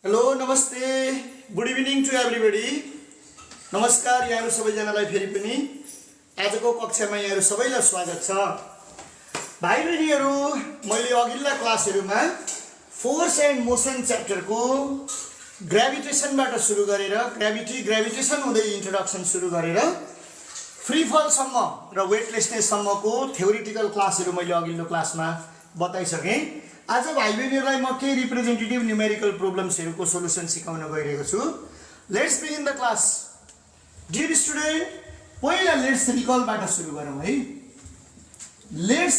Hello नमस्ते good evening to everybody. नमस्कार यहाँहरु सबैजनालाई फेरि पनि आजको कक्षामा यहाँहरु सबैलाई स्वागत छ। भाइ बहिनीहरु, मैले अघिल्ला क्लासहरुमा फोर्स एन्ड मोसन च्याप्टरको ग्रेभिटेसनबाट सुरु गरेर ग्रेभिटेसन हुँदै इन्ट्रोडक्सन सुरु गरेर फ्री फल सम्म र वेटलेसनेस सम्मको थ्योरिटिकल क्लासहरु मैले अघिल्लो क्लासमा बताइसके। आज भाइ बहिनीहरुलाई म के रिप्रेजेन्टेटिभ न्यूमेरिकल प्रब्लम्सहरुको सोलुसन सिकाउन गइरहेको छु। Let's begin the class. Dear student, पहिला लेट्स रिकलबाट सुरु गरौँ है। लेट्स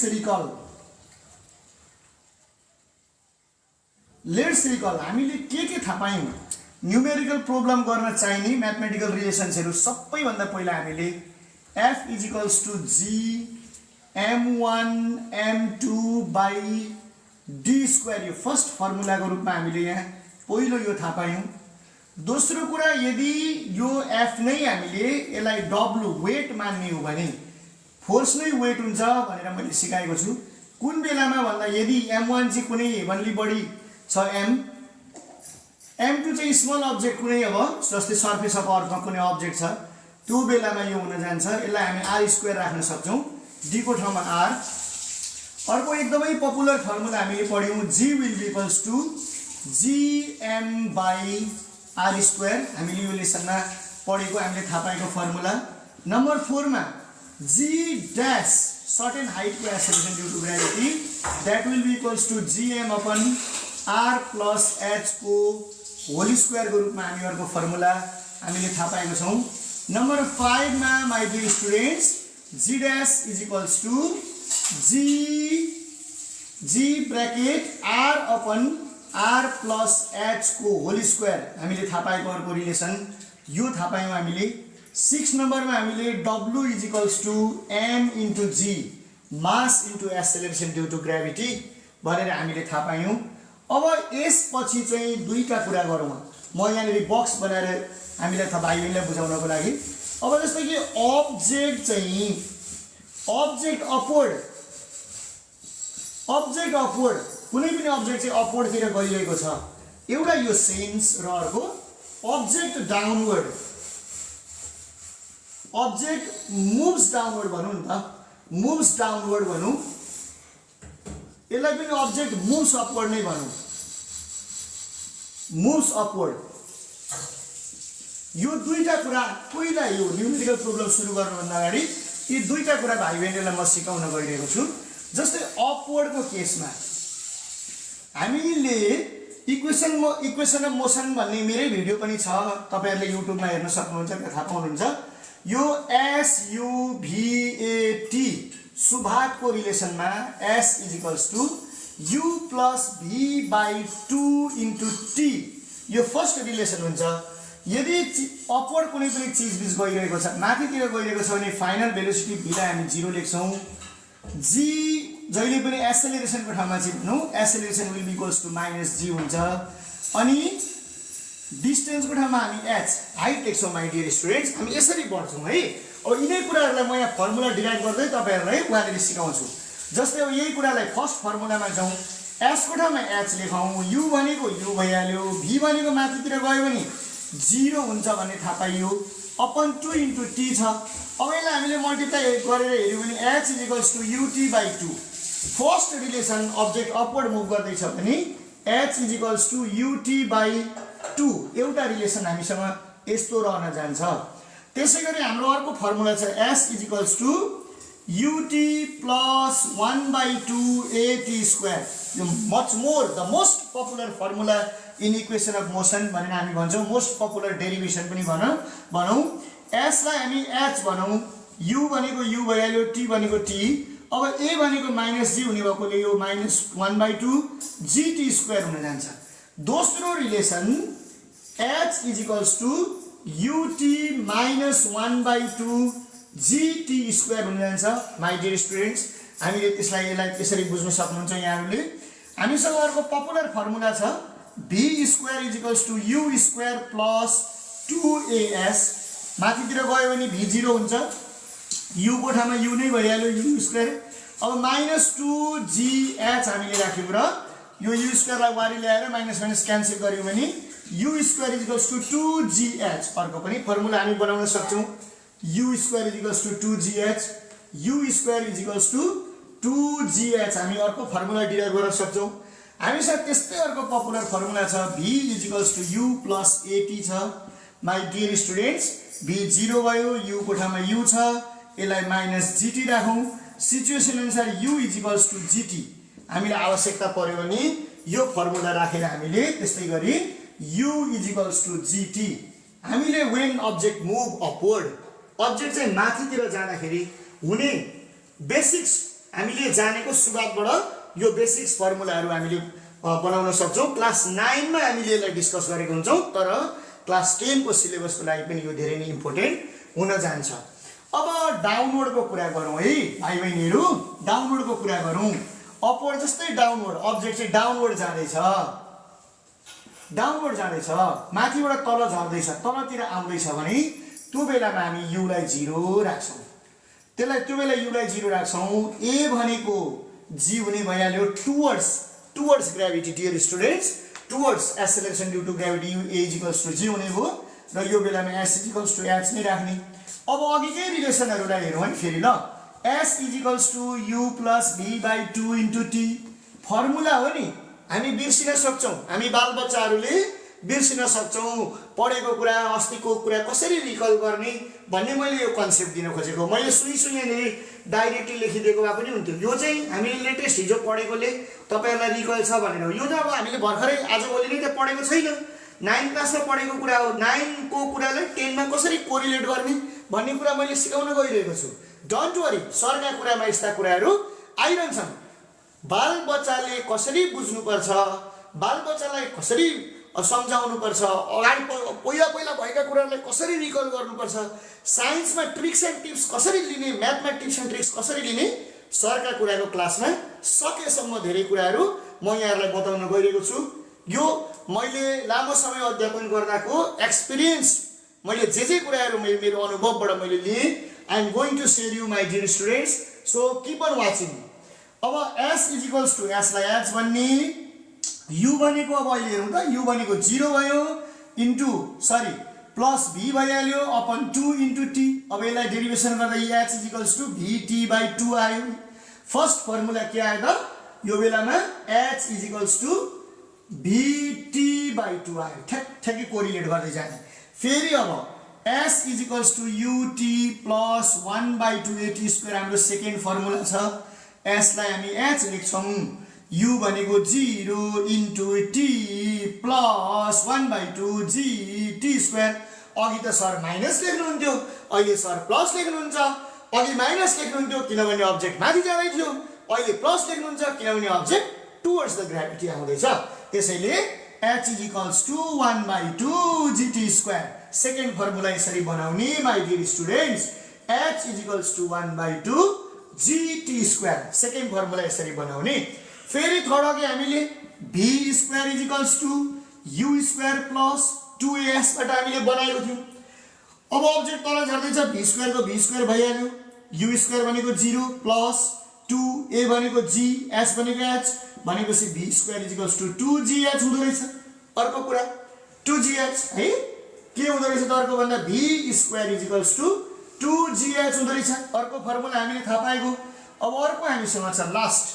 रिकल हामीले के थाहा पायौं? न्यूमेरिकल प्रब्लम गर्न चाहिने म्याथमेटिकल रिलेसन्सहरु सबैभन्दा पहिला हामीले F = G m1 m2 by d² यो फर्स्ट फर्मुलाको रूपमा हामीले यहाँ पहिलो यो थाहा पायौं। दोस्रो कुरा, यदि यो F नै हामीले यसलाई W वेट मान्ने हो भने फोर्स नै वेट हुन्छ भनेर मैले सिकाएको छु। कुन बेलामा भन्दा यदि m1 चाहिँ कुनै हेभनली बडी छ m2 चाहिँ स्मल अब्जेक्ट कुनै अब जस्तै सर्फेस अफ अर्थमा कुनै अब्जेक्ट छ, त्यो बेलामा यो हुन जान्छ। यसलाई हामी r² राख्न सक्छौं, d को ठाउँमा r। अर्को एकदमै पपुलर फर्मुला हामीले पढ्यौं, G = Gm by r²। हामीले यो लेसनमा पढेको, हामीले थाहा पाएको फर्मुला। नम्बर 4 मा G dash सर्टेन हाइट को acceleration due to gravity, that will be equals to Gm upon r plus h को होल स्क्वायर को रूपमा हामी अर्को फर्मुला हामीले थाहा पाएका छौं। नम्बर 5 मा my dear students, G dash = G bracket r upon r plus h को होल स्क्वायर हामीले थाहा पाएको अर्को रिलेसन यो थाहा पायौं हामीले। 6 नम्बरमा हामीले W = m into g mass into acceleration due to gravity भनेर हामीले थाहा पायौं। अब यसपछि चाहिँ दुईटा कुरा गरौँ। म यहाँनिर बक्स बनाएर हामीलाई थाहा भाइबहिनीलाई बुझाउनको लागि। अब जस्तो कि अब्जेक्ट कुनै पनि अब्जेक्ट चाहिँ अपवर्डतिर गइरहेको छ, एउटा यो सेन्स र अर्को object downward. Object moves downward भनौं नि त, मुभ्स डाउनवर्ड भनौं, यसलाई पनि अब्जेक्ट मुभ्स अपवर्ड नै भनौं, मुभ्स अपवर्ड। यो दुईटा कुरा पहिला यो न्यूमेरिकल प्रब्लम सुरु गर्नुभन्दा अगाडि यी दुईटा कुरा भाइ बहिनीलाई म सिकाउन गइरहेको छु। जस्तै अपवर्डको केसमा हामीले इक्वेसन अफ मोसन भन्ने मेरै भिडियो पनि छ, तपाईहरुले युट्युबमा हेर्न सक्नुहुन्छ, त्यहाँ थाहा पाउनुहुन्छ। यो SUVAT सुभागको रिलेसनमा S = U + V/2 * T यो फर्स्ट रिलेसन हुन्छ। यदि अपवर्ड कुनै पनि चीज बीच गइरहेको छ, माथितिर गइरहेको छ भने फाइनल भेलोसिटी v लाई हामी 0 लेख्छौं। G जहिले पनि एक्सेलरेसनको ठाउँमा चाहिँ भनौं acceleration will be equals to -g हुन्छ। अनि डिस्टेन्सको ठाउँमा हामी h हाइट लेख्छौं। माइ डियर स्टुडेन्ट्स, हामी यसरी बढ्छौं है। अब यिनै कुराहरुलाई म यहाँ फर्मुला डिराइभ गर्दै तपाईहरुलाई उहाँले सिकाउँछु। जस्तै अब यही कुरालाई फर्स्ट फर्मुलामा जाउँ, s को ठाउँमा h लेखौं, u भनेको u भइहाल्यो, v भनेको माथितिर गयो भने 0 हुन्छ भन्ने थाहा पाइयो, अपन 2 * t छ। अब यसलाई हामीले मल्टिप्लाई गरेर हेर्यो भने h = ut/2। First relation object upward move गर्दै छ भने h = ut/2 एउटा रिलेसन हामीसँग यस्तो रहन जान्छ। त्यसैगरी हाम्रो अर्को फर्मुला छ s = ut + 1/2 at²। यो much more the most popular formula in equation of motion भनेर हामी भन्छौं, मोस्ट पपुलर डेरिभेसन पनि भनौं। s लाई हामी h भनौं, u भनेको u भइहाल्यो, t भनेको t। अब a भनेको -g हुने भएकोले यो -1/2 gt² हुन जान्छ। दोस्रो रिलेसन h = ut - 1/2 gt² हुन जान्छ। माइ डियर स्टुडेन्ट्स, हामीले यसलाई त्यसरी बुझ्न सक्नुहुन्छ यहाँहरुले। हामीसँग अर्को पपुलर फर्मुला छ, v² = u² + 2as। माथितिर गयो भने v0 हुन्छ, u को ठाउँमा u नै भइहाल्यो, u²। अब -2gh हामीले राख्यौं र यो u स्क्वायरलाई वारी ल्याएर माइनस माइनस क्यान्सल गर्यौं भने u square equals to 2gh। अर्को पनि फर्मुला हामी बनाउन सक्छौं u square equals to 2gh, u square equals to 2gh। हामी अर्को फर्मुला डिराइभ गर्न सक्छौं। हामीसँग त्यस्तै अर्को पपुलर फर्मुला छ v equals to u plus at छ। माई डियर स्टुडेन्ट्स v 0 भयो, u को ठाउँमा u छ, यसलाई माइनस gt राखौं। सिचुएसन अनुसार u इक्वल्स टु gt। हामीले आवश्यकता पर्यो भने यो फर्मुला राखेर हामीले त्यस्तै गरी u इक्वल्स टु gt। हामीले when object move upward, object चाहिँ माथितिर जाँदाखेरि हुने बेसिक्स हामीले जानेको सुरुवातबाट यो बेसिक्स फर्मुलाहरू हामीले बनाउन सक्छौं। क्लास 9 मा हामीले यसलाई डिस्कस गरेको हुन्छौं, तर क्लास 10 को सिलेबसको लागि पनि यो धेरै नै इम्पोर्टेन्ट हुन जान्छ। अब डाउनवर्डको कुरा गरौँ है भाइ बहिनीहरू, डाउनवर्डको कुरा गरौँ। अपवर्ड जस्तै डाउनवर्ड, अब्जेक्ट चाहिँ डाउनवर्ड जाँदैछ, डाउनवर्ड जाँदैछ, माथिबाट तल झर्दैछ, तलतिर आउँदैछ भने त्यो बेलामा हामी u लाई 0 राख्छौं। त्यो बेला u लाई 0 राख्छौं। a भनेको g हुने भइहाल्यो towards gravity. Dear students, towards acceleration due to gravity a equals to g हुने भयो र यो बेलामा s इक्वल्स टु h नै राख्ने। अब अघिकै रिलेसनहरुलाई हेरौँ है फेरि ल। s equals to u plus v by 2 into t formula हो नि, हामी बिर्सिन सक्छौं। हामी बालबच्चाहरूले बिर्सिन सक्छौं पढेको कुरा, अस्तिको कुरा कसरी रिकल गर्ने भन्ने मैले यो कन्सेप्ट दिन खोजेको। मैले सुई डाइरेक्टली लेखिदिएको भए पनि हुन्थ्यो। यो चाहिँ हामीले लेटेस्ट हिजो पढेकोले तपाईहरुलाई रिकल छ भनेर हो। यो त अब हामीले भर्खरै आजभोलि नै त पढेको छैन, 9 क्लासमा पढेको कुरा हो। 9 को कुरालाई 10 मा कसरी कोरिलेट गर्ने भन्ने कुरा मैले सिकाउन गइरहेको छु। डोन्ट वरी, सरका कुरामा यस्ता कुराहरू आइरहन्छन्। बालबच्चाले कसरी बुझ्नुपर्छ, बालबच्चालाई कसरी सम्झाउनु पर्छ, अगाडि पहिला भएका कुराहरूलाई कसरी रिकल गर्नुपर्छ, साइन्समा ट्रिक्स एन्ड टिप्स कसरी लिने, म्याथमा टिप्स एन्ड ट्रिक्स कसरी लिने, सरका कुराको क्लासमा सकेसम्म धेरै कुराहरू म यहाँहरूलाई बताउन गइरहेको छु। यो मैले लामो समय अध्यापन गर्दाको एक्सपिरियन्स, मैले जे कुराहरू मेरो अनुभवबाट मैले लिएँ, I am going to share you my dear students. So keep on watching. अब s इक्वल्स टु s लाई h भन्ने, u भनेको अब अहिले हेरौँ त, u भनेको 0 भयो इन्टु प्लस v भइहाल्यो अपन 2 इन्टु t। अब यसलाई डेरिभेसन गर्दा h equals to vt by 2 आयो। फर्स्ट फर्मुला के आयो त, यो बेलामा h equals to vt by 2 आयो। ठ्याक्कै कोरिलेट गर्दै जाने। फेरि अब s equals to ut plus 1 by 2 at square हाम्रो सेकेन्ड फर्मुला छ। s लाई हामी h लेख्छौं, u भनेको 0 into t plus 1 by 2 gt square. अघि त सर माइनस लेख्नुहुन्थ्यो, अहिले सर प्लस लेख्नुहुन्छ। अघि माइनस लेख्नुहुन्थ्यो किनभने अब्जेक्ट माथि जाँदै थियो, अहिले प्लस लेख्नुहुन्छ किनभने अब्जेक्ट टुवर्ड्स द ग्रेभिटी आउँदैछ। त्यसैले h equals to 1 by 2 gt square. Second formula यसरी बनाउने my dear students, h equals to 1 by 2 gt square. Second formula यसरी बनाउने। फेरि थर्ड अघि हामीले v square equals to u square plus 2as बाट हामीले बनाएको थियौं। अब अब्जेक्ट तल झर्दैछ, v स्क्वायर को v स्क्वायर भइहाल्यो, u स्क्वायर भनेको 0 प्लस 2a भनेको g, s भनेको h भनेपछि v square equals to 2gh हुँदो रहेछ। अर्को कुरा 2gh है, के हुँदो रहेछ त अर्को भन्दा v square equals to 2gh हुँदो रहेछ। अर्को फर्मुला हामीले थाहा पाएको। अब अर्को हामीसँग छ last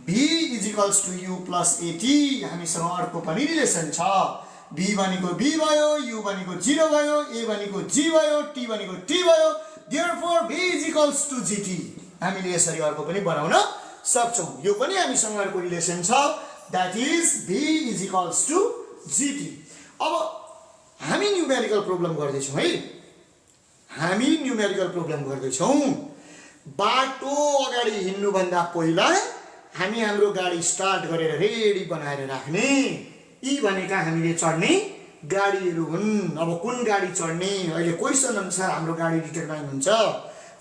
v equals to u plus at। हामीसँग अर्को पनि रिलेसन छ। v भनेको v भयो, u भनेको 0 भयो, a भनेको g भयो, t भनेको t भयो। Therefore v equals to gt। हामीले यसरी अर्को पनि बनाउन सक्छौं। यो पनि हामीसँग अर्को रिलेसन छ, that is v equals to gt। अब हामी न्यूमेरिकल प्रब्लम गर्दै छौं है, हामी न्यूमेरिकल प्रब्लम गर्दै छौं। बाटो अगाडि हिँड्नु भन्दा पहिला हामी हाम्रो गाडी स्टार्ट गरेर रेडी बनाएर राख्ने। यी भनेका हामीले चढ्ने गाडीहरू हुन्। अब कुन गाडी चढ्ने, अहिले क्वेशन अनुसार हाम्रो गाडी डिटरमाइन हुन्छ।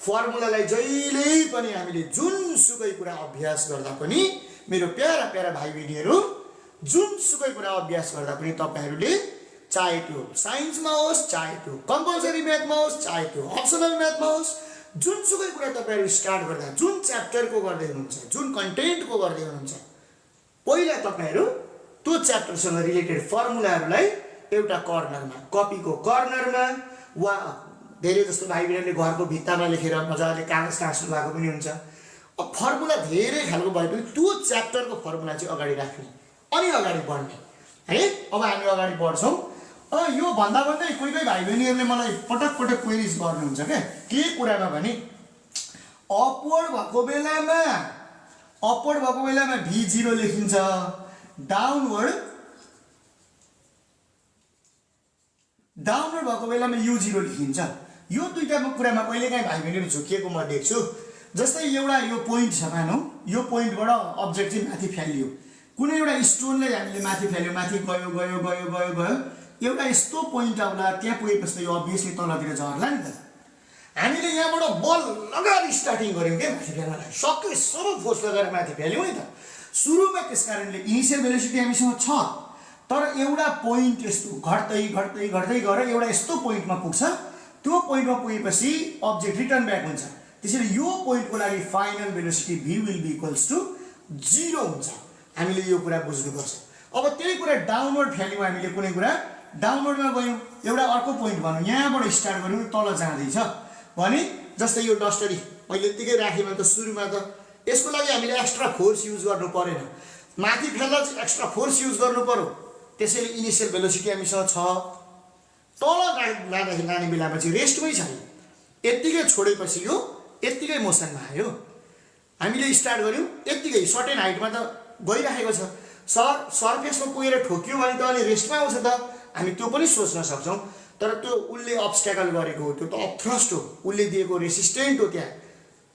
फर्मुलालाई जहिले पनि हामीले जुनसुकै कुरा अभ्यास गर्दा पनि, मेरो प्यारा प्यारा भाइ बहिनीहरू, जुनसुकै कुरा अभ्यास गर्दा पनि तपाईहरुले चाहे त्यो साइन्समा होस्, चाहे त्यो कम्पलसरी म्याथमा होस्, चाहे त्यो अप्सनल म्याथमा होस्, जुनसुकै कुरा तपाईहरु स्टार्ट गर्दा जुन च्याप्टरको गर्दै हुनुहुन्छ, जुन कन्टेन्टको गर्दै हुनुहुन्छ, पहिला तपाईहरु त्यो च्याप्टरसँग रिलेटेड फर्मुलाहरुलाई एउटा कर्नरमा कपीको कर्नरमा वा धेरै जस्तो भाइ बहिनीले घरको भित्तामा लेखेर मजाले कागज टाँस्नु भएको पनि हुन्छ। अब फर्मुला धेरै खालको भए पनि त्यो च्याप्टरको फर्मुला चाहिँ अगाडि राख्ने अनि अगाडि बढ्ने है। अब हामी अगाडि बढ्छौं। यो भन्दा भन्दै कोही कोही भाइ बहिनीहरुले मलाई पटक पटक क्वेरीज गर्नुहुन्छ के कुरामा भने अपवर्ड भएको बेलामा v0 लेखिन्छ, डाउनवर्ड भएको बेलामा u0 लेखिन्छ। यो दुईटाको कुरामा कहिलेकाहीँ भाइ बहिनीहरु झुकिएको म देख्छु। जस्तै एउटा यो पोइन्ट छ मानौ, यो पोइन्टबाट अब्जेक्ट चाहिँ माथि फ्यालियो, कुनै एउटा स्टोनले हामीले माथि फ्याल्यो, माथि गयो गयो गयो गयो गयो एउटा यस्तो पोइन्ट आउला, त्यहाँ पुगेपछि त यो अभियसली तलतिर झर्ला नि त। हामीले यहाँबाट बल लगाएर स्टार्टिङ गर्यौं के माथि फ्याल्नलाई, सबै सब फोर्स लगाएर माथि फ्याल्यौं नि त। सुरुमा त्यसकारणले इनिशियल भेलोसिटी हामीसँग छ, तर एउटा पोइन्ट यस्तो घट्दै घट्दै घट्दै गएर एउटा यस्तो पोइन्टमा पुग्छ। त्यो पोइन्टमा पुगेपछि अब्जेक्ट रिटर्न ब्याक हुन्छ। त्यसैले यो पोइन्टको लागि final velocity v will be equals to 0 हुन्छ। हामीले यो कुरा बुझ्नुपर्छ। अब त्यही कुरा डाउनवर्ड फ्याल्यौं, हामीले कुनै कुरा डाउनवर्डमा गयौं, एउटा अर्को पोइन्ट भनौं, यहाँबाट स्टार्ट गर्यौं, तल जाँदैछ भने जस्तै यो डस्टरी मैले यतिकै राखेँ भने त सुरुमा त यसको लागि हामीले एक्स्ट्रा फोर्स युज गर्नु परेन, माथि फ्याल्दा चाहिँ एक्स्ट्रा फोर्स युज गर्नु पर्यो। त्यसैले इनिशियल भेलोसिटी हामीसँग छ, तल लाने बेलामा चाहिँ रेस्टमै छ। यतिकै छोडेपछि यो यतिकै मोसनमा आयो। हामीले स्टार्ट गर्यौं, यतिकै सर्टेन हाइटमा त गइराखेको छ, सरफेसमा पुगेर ठोक्यो भने त अलि रेस्टमा आउँछ त, हामी त्यो पनि सोच्न सक्छौं। तर त्यो उले अब्स्ट्याकल गरेको हो, त्यो त अपथ्रस्ट हो, उले दिएको रेसिस्टेन्ट हो। त्यहाँ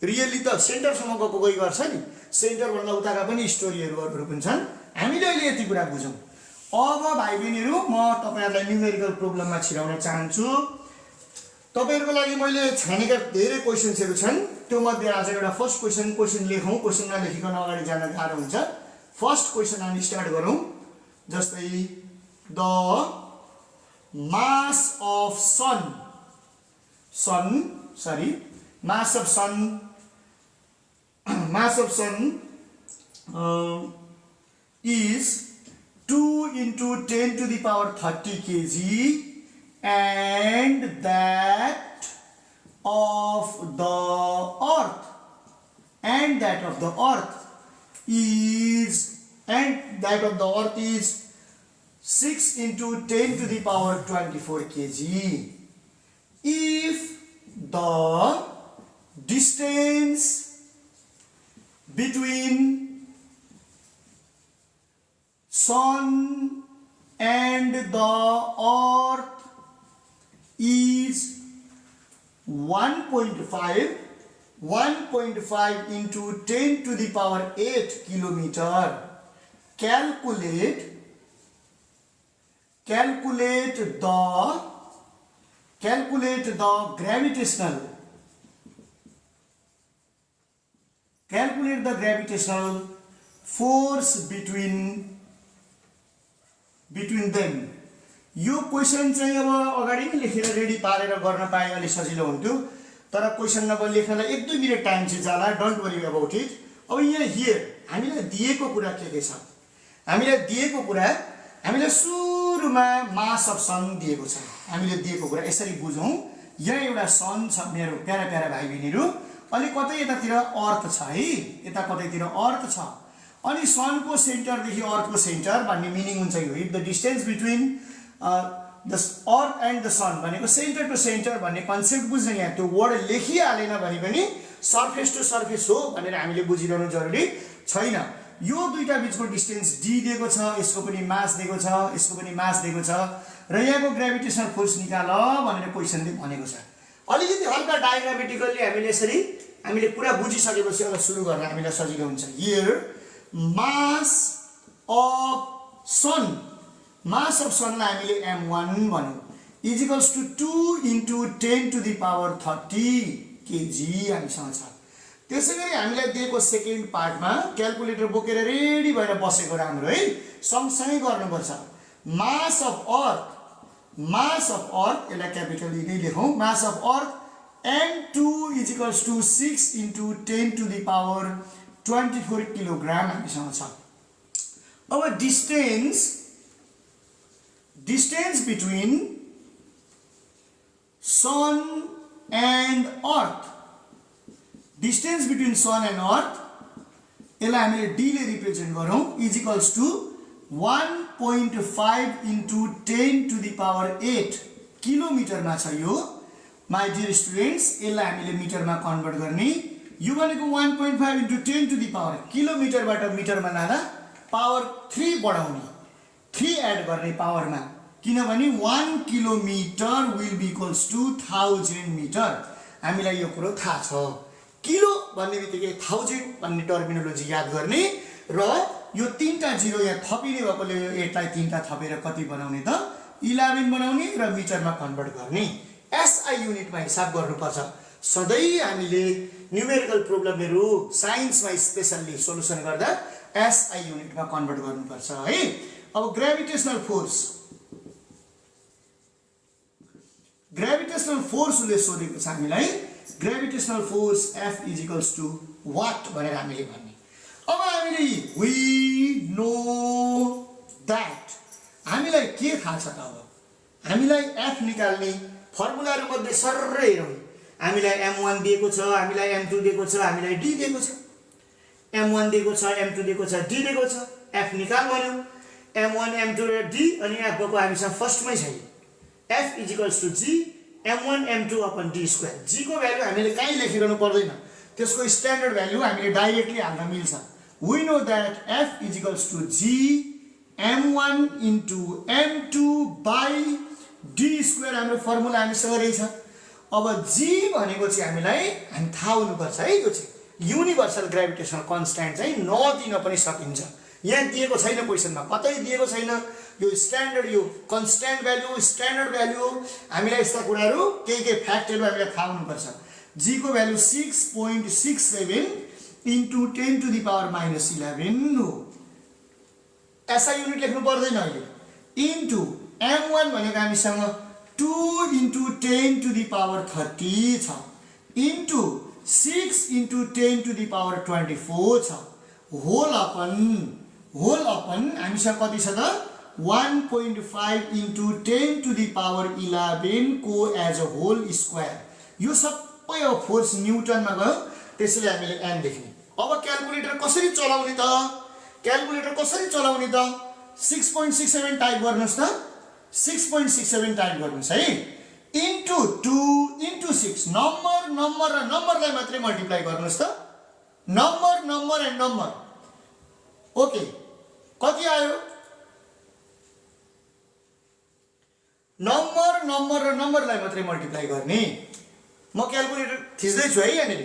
रियली त सेन्टरसम्म गएको गइ गर्छ नि, सेन्टर भन्दा उताका पनि स्टोरीहरु पनि छन्। हामीले अहिले यति कुरा बुझौं। अब भाइ बहिनीहरु, म तपाईहरुलाई न्यूमेरिकल प्रोब्लममा छिराउन चाहन्छु। तपाईहरुको लागि मैले छानेका धेरै क्वेशन्सहरु छन्, त्यो मध्ये आज एउटा फर्स्ट क्वेशन लेखौं। क्वेशन नलेखिकन अगाडि जान गाह्रो हुन्छ। फर्स्ट क्वेशन हामी स्टार्ट गरौं। जस्तै the mass of sun is 2 into 10 to the power 30 kg, and that of the earth is 6 into 10 to the power 24 kg. If the distance between sun and the earth is 1.5 into 10 to the power 8 kilometer, calculate the gravitational force between them. यो question चाहिँ अब अगाडि नै लेखेर ready पारेर गर्न पाए अलि सजिलो हुन्थ्यो, तर क्वेशन नम्बर लेख्नलाई 1-2 मिनेट टाइम चाहिँ जाला। Don't worry about it. अब यहाँ हियर हामीलाई दिएको कुरा के छ? हामीलाई सुरुमा मास अफ सन दिएको छ। हामीले दिएको कुरा यसरी बुझौं। यहाँ एउटा सन छ मेरो प्यारा प्यारा भाइ बहिनीहरु, अलि कतै यतातिर अर्थ छ है, यता कतैतिर अर्थ छ। अनि सनको सेन्टर देखि अर्थको सेन्टर भन्ने मिनिङ हुन्छ यो। If the distance between the earth and the sun भनेको सेन्टर टु सेन्टर भन्ने कन्सेप्ट बुझ्न यहाँ त्यो वर्ड लेखिहालेन भने पनि सरफेस टु सरफेस हो भनेर हामीले बुझिरहनु जरुरी छैन। यो दुईटा बीचको डिस्टेन्स d दिएको छ, यसको पनि मास दिएको छ, यसको पनि मास दिएको छ, र यहाँको ग्रेभिटेसनल फोर्स निकाल भनेर क्वेशनले भनेको छ। अलिकति हल्का डायग्रामेटिकली हामीले कुरा बुझिसकेपछि अब सुरु गर्न हामीलाई सजिलो हुन्छ। हियर मास अफ सनलाई हामीले m1 भनौं, is equals to 2 into 10 to the power 30 kg हामीसँग छ। त्यसैगरी हामीलाई दिएको सेकेन्ड पार्टमा क्याल्कुलेटर बोकेर रेडी भएर बसेको राम्रो है, सँगसँगै गर्नुपर्छ। मास अफ अर्थ यसलाई क्यापिटल ई नै लेखौं। Mass of earth m2 is equals to 6 into 10 to the power 24 kilogram हामीसँग छ। अब distance between sun and earth, distance between sun and earth यसलाई हामीले d ले रिप्रेजेन्ट गरौँ is equals to 1.5 into 10 to the power 8 किलोमिटरमा छ यो माय डियर स्टुडेन्ट्स। यसलाई हामीले मिटरमा कन्भर्ट गर्ने, यो भनेको 1.5 into 10 to the power किलोमिटरबाट मिटरमा लाँदा पावर 3 बढाउने, 3 एड गर्ने पावरमा, किनभने 1 kilometre will be equals to 1000 metre. हामीलाई यो कुरो थाहा छ। किलो भन्ने बित्तिकै 1000 भन्ने टर्मिनोलोजी याद गर्ने र यो तीनटा जिरो यहाँ थपिने भएकोले यो 8 लाई तीनटा थपेर कति बनाउने त 11 बनाउने र मिटरमा कन्भर्ट गर्ने। एसआई युनिटमा हिसाब गर्नुपर्छ। सधैँ हामीले न्युमेरिकल प्रोब्लमहरु साइन्समा स्पेशली सोलुसन गर्दा एसआई युनिटमा कन्भर्ट गर्नुपर्छ है। अब ग्रेभिटेशनल फोर्सले सोधेको छ हामीलाई, gravitational force F is equals to what भनेर हामीले भन्ने। अब हामीले वी नो दैट, हामीलाई के थाहा छ त? अब हामीलाई F निकाल्ने फर्मुलाहरु मध्ये सर्रै हेरौँ। हामीलाई M1 दिएको छ, हामीलाई M2 दिएको छ, हामीलाई D दिएको छ। M1 दिएको छ, M2 दिएको छ, D दिएको छ। F निकाल भन्यो। M1 M2 र D अनि F भएको हामीसँग फर्स्टमै छ। F is equals to G M1 M2 upon D square. G को भ्यालु हामीले कहीँ लेखिरहनु पर्दैन, त्यसको स्ट्यान्डर्ड भ्यालु हामीले डाइरेक्टली हाल्न मिल्छ। We know that F is equals to G M1 into M2 by D square हाम्रो फर्मुला हामीसँग रहेछ। अब G भनेको चाहिँ हामी थाहा हुनुपर्छ है, यो चाहिँ युनिभर्सल ग्रेभिटेशनल कन्स्ट्यान्ट चाहिँ नदिन पनि सकिन्छ। यहाँ दिएको छैन, क्वेशनमा कतै दिएको छैन। यो स्ट्यान्डर्ड, यो कन्स्ट्यान्ट भ्यालु, स्ट्यान्डर्ड भ्यालु, हामीलाई यस्ता कुराहरू के फ्याक्टहरु हामीलाई थाहा हुनुपर्छ। G को value 6.67 into 10 to the power minus 11 हो। एसआई युनिट लेख्नु पर्दैन अहिले। इन्टु M1 भनेको हामीसँग 2 into 10 to the power 30 छ, into 6 into 10 to the power 24 छ, होल अपन हामीसँग कति छ त 1.5 into 10 to the power 11 को एज अ होल स्क्वायर। यो सबै अब फोर्स न्युटनमा गयो, त्यसैले हामीले n लेख्ने। अब क्याल्कुलेटर कसरी चलाउने त? 6.67 टाइप गर्नुस् त, 6.67 टाइप गर्नुस् है। इन्टु 2 इन्टु 6 नम्बर र नम्बरलाई मात्रै मल्टिप्लाई गर्नुस् त, नम्बर एन्ड नम्बर। ओके, कति आयो? नम्बर र नम्बरलाई मात्रै मल्टिप्लाई गर्ने। म क्याल्कुलेटर थिच्दै छु है यहाँनिर।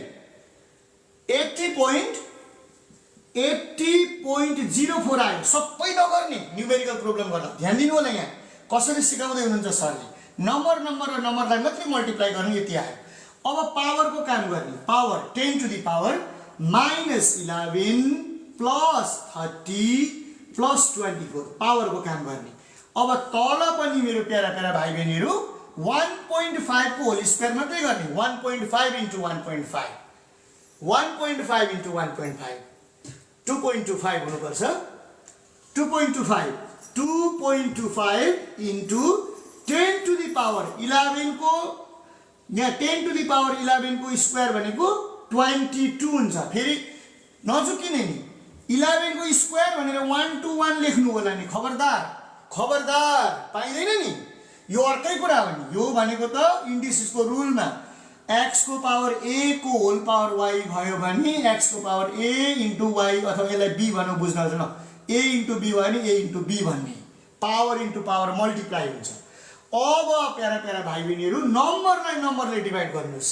80.04 आयो। सबै नगर्ने न्युमेरिकल प्रोब्लम गर्दा ध्यान दिनु होला। यहाँ कसरी सिकाउँदै हुनुहुन्छ सरले, नम्बर र नम्बरलाई मात्रै मल्टिप्लाई गर्ने, यति आयो। अब पावरको काम गर्ने, power 10 to the power minus 11 plus 30 plus 24 पावरको काम गर्ने। अब तल पनि मेरो प्यारा भाइ बहिनीहरु 1.5 को होल स्क्वायर मात्रै गर्ने। 1.5 into 1.5 1.5 into 1.5 2.25 हुनुपर्छ। 2.25 into 10 to the power 11 को, यहाँ 10 to the power 11 को स्क्वायर भनेको 22 हुन्छ। फेरि नजुकिने नि, 11 को स्क्वायर भनेर 1 to 1 लेख्नु होला नि। खबरदार पाइदैन नि, यो अर्कै कुरा हो नि। यो भनेको त इन्डिसेसको रुलमा x को पावर a को होल पावर y भयो भने x को पावर a into y, अथवा यसलाई b भनौँ, बुझ्नुहुन्छ न, a into b भयो भने a into b भन्ने, पावर इन्टु पावर मल्टिप्लाई हुन्छ। अब प्यारा भाइ बहिनीहरु नम्बरलाई डिभाइड गर्नुस्।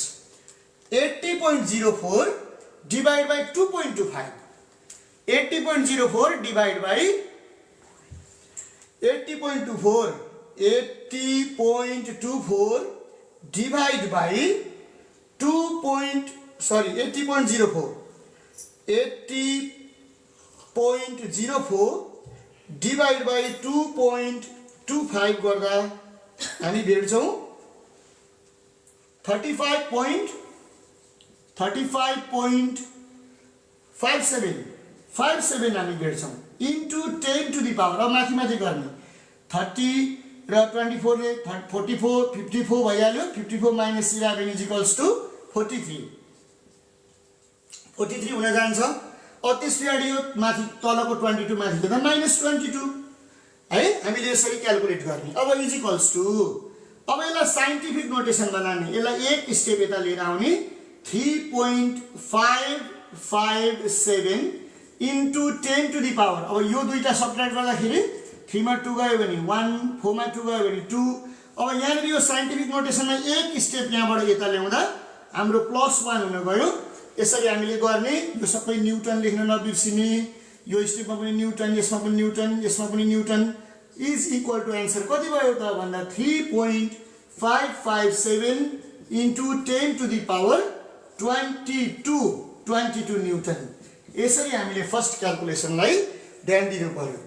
80.04 divide by 2.25, 80.04 divide by 80.24 divide by 80.04 divide by 2.25 गर्दा हामी भेट्छौं 35.57 57 हामी भेट्छौँ इन्टु 10 टु द पावर। अब माथि माथि गर्ने 30 र 24 ले 44 54 भइहाल्यो। 54 माइनस 11 इज इक्वल्स टु 43 हुन जान्छ। अब त्यस पछाडि यो माथि तलको 22 माथि गर्दा -22 है हामीले यसरी क्याल्कुलेट गर्ने। अब इज इक्वल्स टु अब यसलाई साइन्टिफिक नोटेसनमा लाने, यसलाई एक स्टेप यता लिएर आउने 3.557 इन्टु 10 टु द पावर। अब यो दुईटा सब्ट्र्याक्ट गर्दाखेरि 3 मा 2 गयो भने 1, 4 मा 2 गयो भने 2। अब यहाँनिर यो साइन्टिफिक नोटेसनमा एक स्टेप यहाँबाट यता ल्याउँदा हाम्रो +1 हुन गयो। यसरी हामीले गर्ने, यो सबै न्युटन लेख्न नबिर्सिने, यो स्टेपमा पनि न्युटन, यसमा पनि न्युटन, यसमा पनि newton is equal to answer कति भयो त भन्दा 3.557 into 10 to the power 22 newton. यसरी हामीले फर्स्ट क्याल्कुलेसनलाई ध्यान दिनु पर्यो।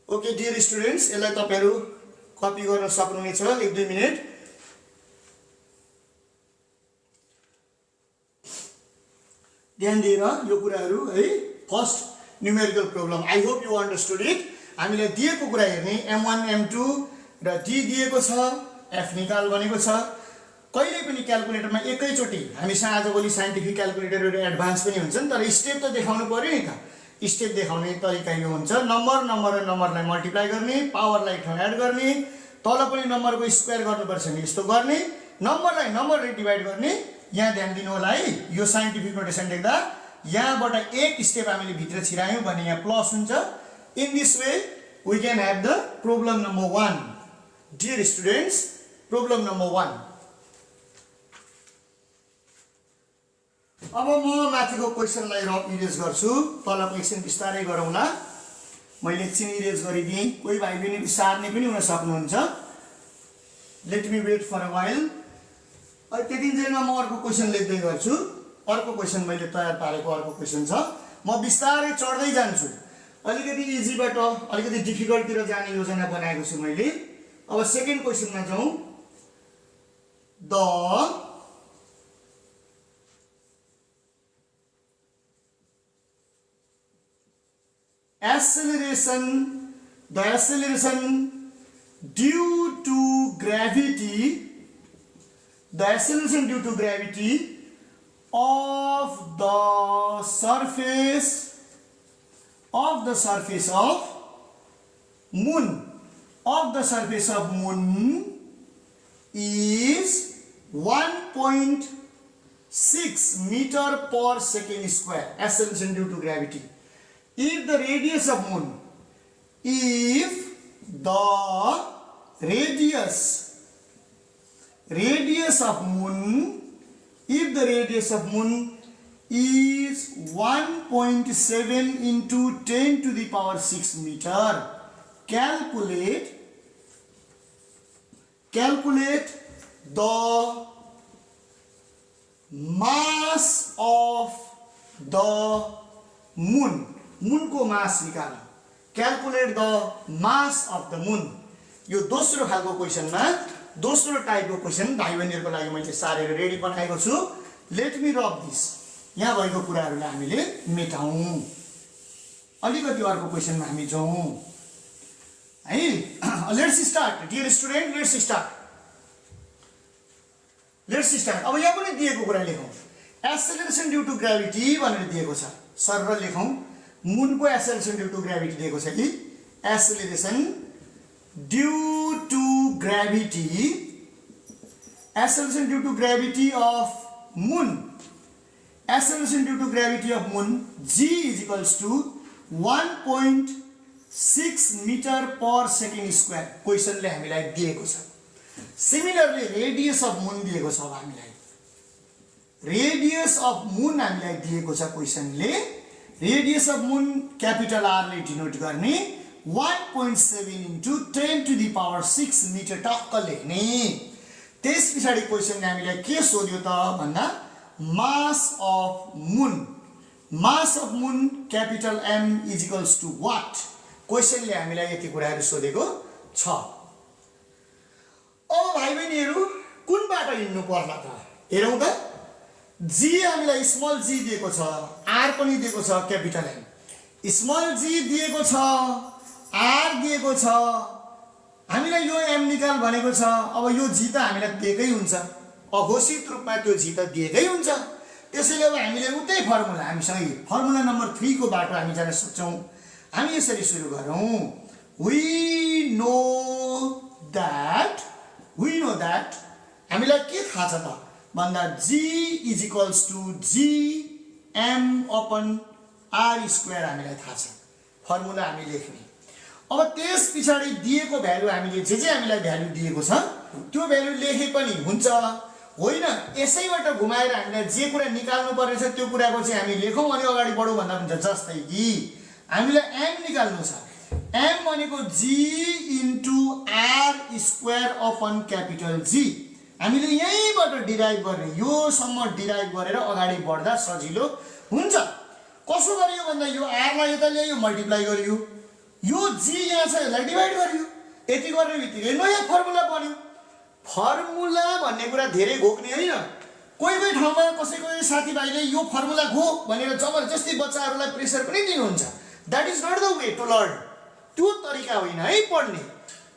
ओके डियर स्टुडेन्ट्स, यसलाई तपाईहरु कपी गर्न सक्नुहुनेछ 1-2 मिनेट। ध्यान दिएर यो कुराहरु है first numerical problem I hope you understood it. हामीलाई दिएको कुरा हेर्ने m1 m2 र d दिएको छ, f निकाल भनेको छ। कहिले पनि क्याल्कुलेटरमा एकैचोटी हामीसँग आजभोलि साइन्टिफिक क्याल्कुलेटरहरु एडभान्स पनि हुन्छन्, तर स्टेप त देखाउनु पर्यो नि त। स्टेप देखाउने तरिका यो हुन्छ, नम्बर र नम्बरलाई मल्टिप्लाई गर्ने, पावरलाई ठाउँ एड गर्ने, तल पनि नम्बरको स्क्वायर गर्नुपर्छ नि यस्तो गर्ने, नम्बरलाई नम्बरले डिभाइड गर्ने। यहाँ ध्यान दिनु होला है, यो साइन्टिफिक नोटेसन देख्दा यहाँबाट एक स्टेप हामीले भित्र छिरायौं भने यहाँ प्लस हुन्छ। In this way we can have the problem number 1। Dear students, problem number 1। अब म माथिको क्वेशनलाई रफ इरेज गर्छु, तलको एकछिन बिस्तारै गरौँला। मैले एकछिन इरेज गरिदिएँ, कोही भाइ बहिनी सार्ने पनि हुन सक्नुहुन्छ। Let me wait for a while. अब त्यतिन्जेलमा म अर्को क्वेशन लेख्दै गर्छु। अर्को क्वेशन मैले तयार पारेको अर्को क्वेशन छ, म बिस्तारै चढ्दै जान्छु। अलिकति इजीबाट अलिकति डिफिकल्टतिर जाने योजना बनाएको छु मैले। अब सेकेन्ड क्वेशनमा जाउँ। The acceleration due to gravity of the surface of moon is 1.6 meter per second square. Acceleration due to gravity. If the radius of moon is 1.7 into 10 to the power 6 meter, calculate the mass of the moon. Moon को मास निकाल। Calculate the mass of the moon. यो दोस्रो खालको क्वेशनमा, दोस्रो टाइपको question भाइ बहिनीहरुको लागि मैले सारेर रेडी बनाएको छु। Let me rub this. यहाँ भएको कुराहरुलाई हामीले मेटाउँ। अलिकति अर्को क्वेशनमा हामी जाउँ है। Let's start dear student, let's start. अब यहाँ पनि दिएको कुरा लेखौँ। एक्सेलरेसन ड्यू टु ग्राभिटी भनेर दिएको छ, सरल लेखौँ। मून को एक्सेलरेसन ड्यू टू ग्रेविटी दिएको छ कि acceleration due to gravity of moon, acceleration due to gravity of moon g is equals to 1.6 metre per second square क्वेशनले हामीलाई दिएको छ। सिमिलरली रेडियस अफ मून दिएको छ। हामीलाई रेडियस अफ मून हामीलाई दिएको छ क्वेशनले। Radius of moon capital R ले डिनोट गर्ने, 1.7 into 10 to the power 6 metre टक्क लेख्ने। त्यस पछाडि क्वेशनले हामीलाई के सोध्यो त भन्दा mass of moon capital M is equals to what. क्वेशनले हामीलाई यति कुराहरु सोधेको छ। अब भाइ बहिनीहरु कुन बाटो हिड्नु पर्ला त हेरौँ त। जी हामीलाई स्मल जी दिएको छ, आर पनि दिएको छ क्यापिटल एम। स्मल जी दिएको छ, आर दिएको छ, हामीलाई यो एम निकाल भनेको छ। अब यो जी त हामीलाई दिएकै हुन्छ, अघोषित रूपमा त्यो जी त दिएकै हुन्छ। त्यसैले अब हामीले उतै फर्मुला, हामीसँग फर्मुला नम्बर 3 को बाटो हामी जान सक्छौँ। हामी यसरी सुरु गरौँ। वी नो द्याट हामीलाई के थाहा छ त भन्दा g is equals to G M upon R square हामीलाई थाहा छ। फर्मुला हामी लेख्ने। अब त्यस पछाडि दिएको भ्यालु हामीले जे हामीलाई भ्यालु दिएको छ त्यो भ्यालु लेखे पनि हुन्छ, होइन यसैबाट घुमाएर हामीलाई जे कुरा निकाल्नु पर्ने छ त्यो कुराको चाहिँ हामी लेखौँ अनि अगाडि बढौँ भन्दा हुन्छ। जस्तै कि हामीलाई एम निकाल्नु छ, एम भनेको G into R square upon capital G. हामीले यहीँबाट डिराइभ गर्ने, योसम्म डिराइभ गरेर अगाडि बढ्दा सजिलो हुन्छ। कसो गरियो भन्दा यो आरलाई यता ल्यायो, मल्टिप्लाई गरियो, यो जी यहाँ छ यसलाई डिभाइड गरियो, यति गर्ने बित्तिकै नयाँ फर्मुला बन्यो। फर्मुला भन्ने कुरा धेरै घोक्ने होइन। कोही कोही ठाउँमा कसैको साथीभाइले यो फर्मुला घो भनेर जबरजस्ती बच्चाहरूलाई प्रेसर पनि दिनुहुन्छ। That is not the way to learn. त्यो तरिका होइन है पढ्ने।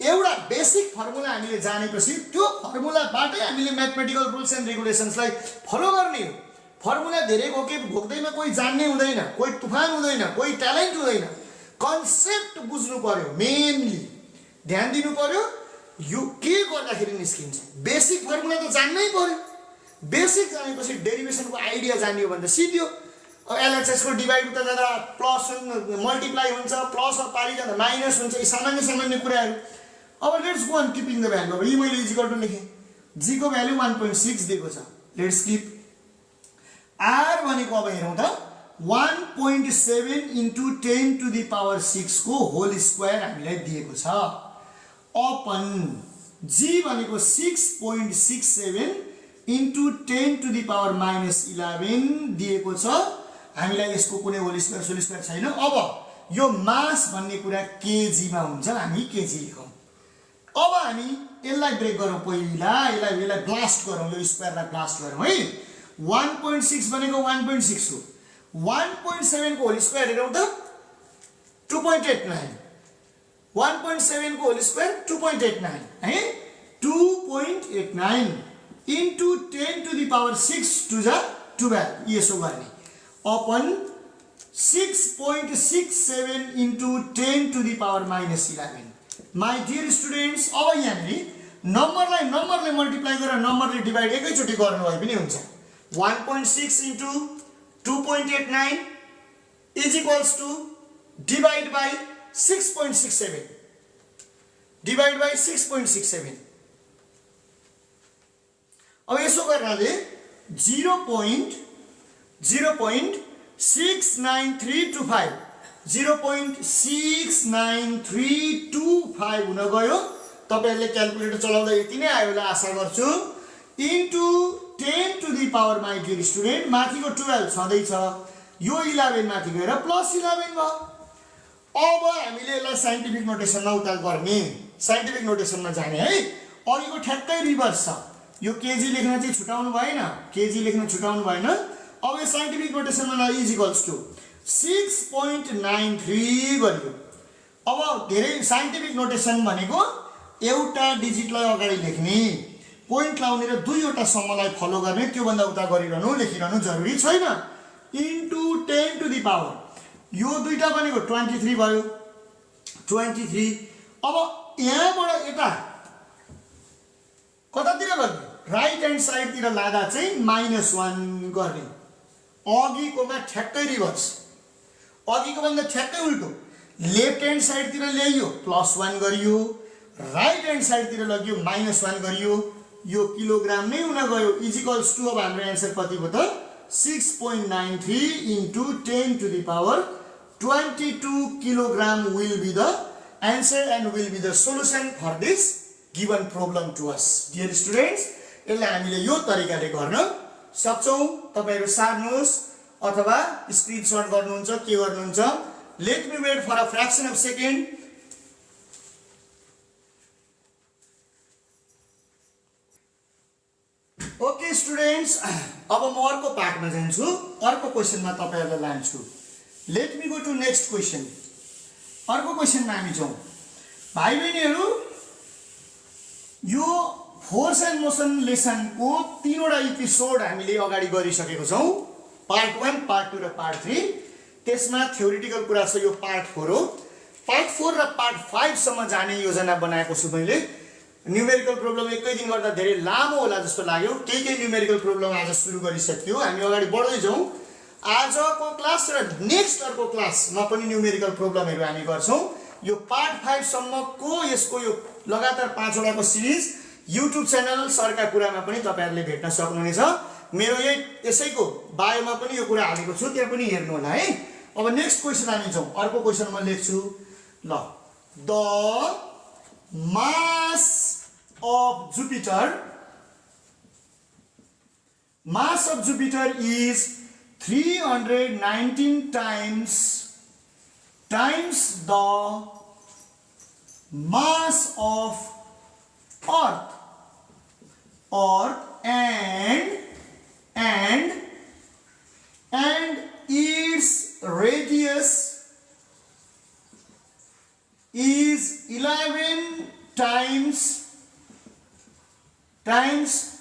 एउटा बेसिक फर्मुला हामीले जानेपछि त्यो फर्मुलाबाटै हामीले म्याथमेटिकल रुल्स एन्ड रेगुलेसन्सलाई फलो गर्ने हो। फर्मुला धेरै घोक्दैमा कोही जान्ने हुँदैन, कोही तुफान हुँदैन, कोही ट्यालेन्ट हुँदैन। कन्सेप्ट बुझ्नु पर्यो, मेनली ध्यान दिनु पर्यो। यो के गर्दाखेरि निस्किन्छ, बेसिक फर्मुला त जान्नै पर्यो। बेसिक जानेपछि डेरिभेसनको आइडिया जानियो भने त सिध्यो। एलएचएस को डिभाइड उता जाँदा प्लस मल्टिप्लाई हुन्छ, प्लस पारी जाँदा माइनस हुन्छ, यी सामान्य सामान्य कुराहरू। अब let's go on keeping the value. अब यी मैले इजिकल टु लेखेँ, जी को भ्यालु 1.6 दिएको छ। Let's keep. आर भनेको अब हेरौँ त 1.7 इन्टु 10 टु द पावर 6 को होल स्क्वायर हामीलाई दिएको छ। अपन जी भनेको 6.67 इन्टु 10 टु द पावर -11 दिएको छ। हामीलाई यसको कुनै होल स्क्वायर सोल स्क्वायर छैन। अब यो मास भन्ने कुरा केजीमा हुन्छ, हामी केजी लेखौँ। अब हामी यसलाई ब्रेक गरौँ, पहिला यसलाई ब्लास्ट गरौँ, यो स्क्वायरलाई ब्लास्ट गरौँ है। 1.6 भनेको 1.6 हो, 1.7 को होल स्क्वायर हेरौँ त 2.89, 1.7 को होल स्क्वायर 2.89 है, 2.89 into 10 to the power 6 to the 12 यसो गर्ने। Upon 6.67 into 10 to the power -11। My dear students, अब यहाँनिर नम्बरलाई नम्बरले मल्टिप्लाई गरेर नम्बरले डिभाइड एकैचोटि गर्नु भए पनि हुन्छ। 1.6 into 2.89 is equals to divide by 6.67, divide by 6.67। अब यसो गर्नाले 0.69325 0.69325 हुन गयो। तपाईहरुले क्याल्कुलेटर चलाउँदा यति नै आयो होला आशा गर्छु। Into 10 to the power my dear student, माथिको 12 छँदै छ, यो 11 माथि गएर +11 भयो। अब हामीले यसलाई साइन्टिफिक नोटेसनमा उता गर्ने, साइन्टिफिक नोटेसनमा जाने है। अघिको ठ्याक्कै रिभर्स छ। यो केजी लेख्न चाहिँ छुटाउनु भएन, केजी लेख्न छुटाउनु भएन। अब यो साइन्टिफिक नोटेसनमा इज इक्वल्स टु 6.93 गरियो। अब धेरै साइन्टिफिक नोटेसन भनेको एउटा डिजिटलाई अगाडि लेख्ने, पोइन्ट लाउने र दुईवटा सम्मलाई फलो गर्ने, त्यो भन्दा उता गरिरहनु लेखिरहनु जरुरी छैन। इन्टु 10 टु द पावर, यो दुईटा भनेको 23 भयो, 23। अब यहाँबाट यता कतातिर गर्ने, राइट ह्यान्ड साइडतिर लाँदा चाहिँ -1 गर्ने। अघिकोमा ठ्याक्कै रिभर्स, अघिको भन्दा ठ्याक्कै उल्टो। लेफ्ट ह्यान्ड साइडतिर ल्याइयो +1 गरियो, राइट ह्यान्ड साइडतिर लगियो -1 गरियो। यो किलोग्राम नै हुन गयो। इज इक्वल्स टु अब हाम्रो एन्सर कति भयो त 6.93 into 10 to the power 22 kilogram will be the answer and will be the solution for this given problem to us. Dear students, यसलाई हामीले यो तरिकाले गर्न सक्छौँ। तपाईहरु सार्नुहोस् अथवा स्क्रिनशट गर्नुहुन्छ, के गर्नुहुन्छ। Let me wait for a fraction of second. Okay dear students, अब म अर्को पार्टमा जान्छु, अर्को क्वेसनमा तपाईहरुलाई लान्छु। Let me go to next question. अर्को क्वेसनमा हामी जाउँ। भाइ बहिनीहरु, यो फोर्स एन्ड मोसन लेसनको 3 वटा एपिसोड हामीले अगाडि गरिसकेको छौं। पार्ट 1, पार्ट 2 र पार्ट 3। त्यसमा थ्योरेटिकल कुरा छ, यो पार्ट 4 हो। पार्ट 4 र पार्ट 5 सम्म जाने योजना बनाएको छु मैले। न्यूमेरिकल प्रब्लम एकै दिन गर्दा धेरै लामो होला जस्तो लाग्यो। केही न्यूमेरिकल प्रब्लम आज सुरु गरिसक्यो, हामी अगाडि बढ्दै जाउँ। आजको क्लास र नेक्स्ट अर्को क्लासमा पनि न्यूमेरिकल प्रब्लमहरु हामी गर्छौं। यो पार्ट 5 सम्मको यसको यो लगातार 5 वटाको सिरिज YouTube च्यानल सरका कुरामा पनि तपाईहरुले भेट्न सक्नुहुनेछ। मेरो यसैको बायोमा पनि यो कुरा हालेको छु, त्यहाँ पनि हेर्नु होला है। अब नेक्स्ट क्वेसन हामी जाउँ। अर्को क्वेसन म लेख्छु ल। The mass of Jupiter is 319 times the mass of Earth and its radius is 11 times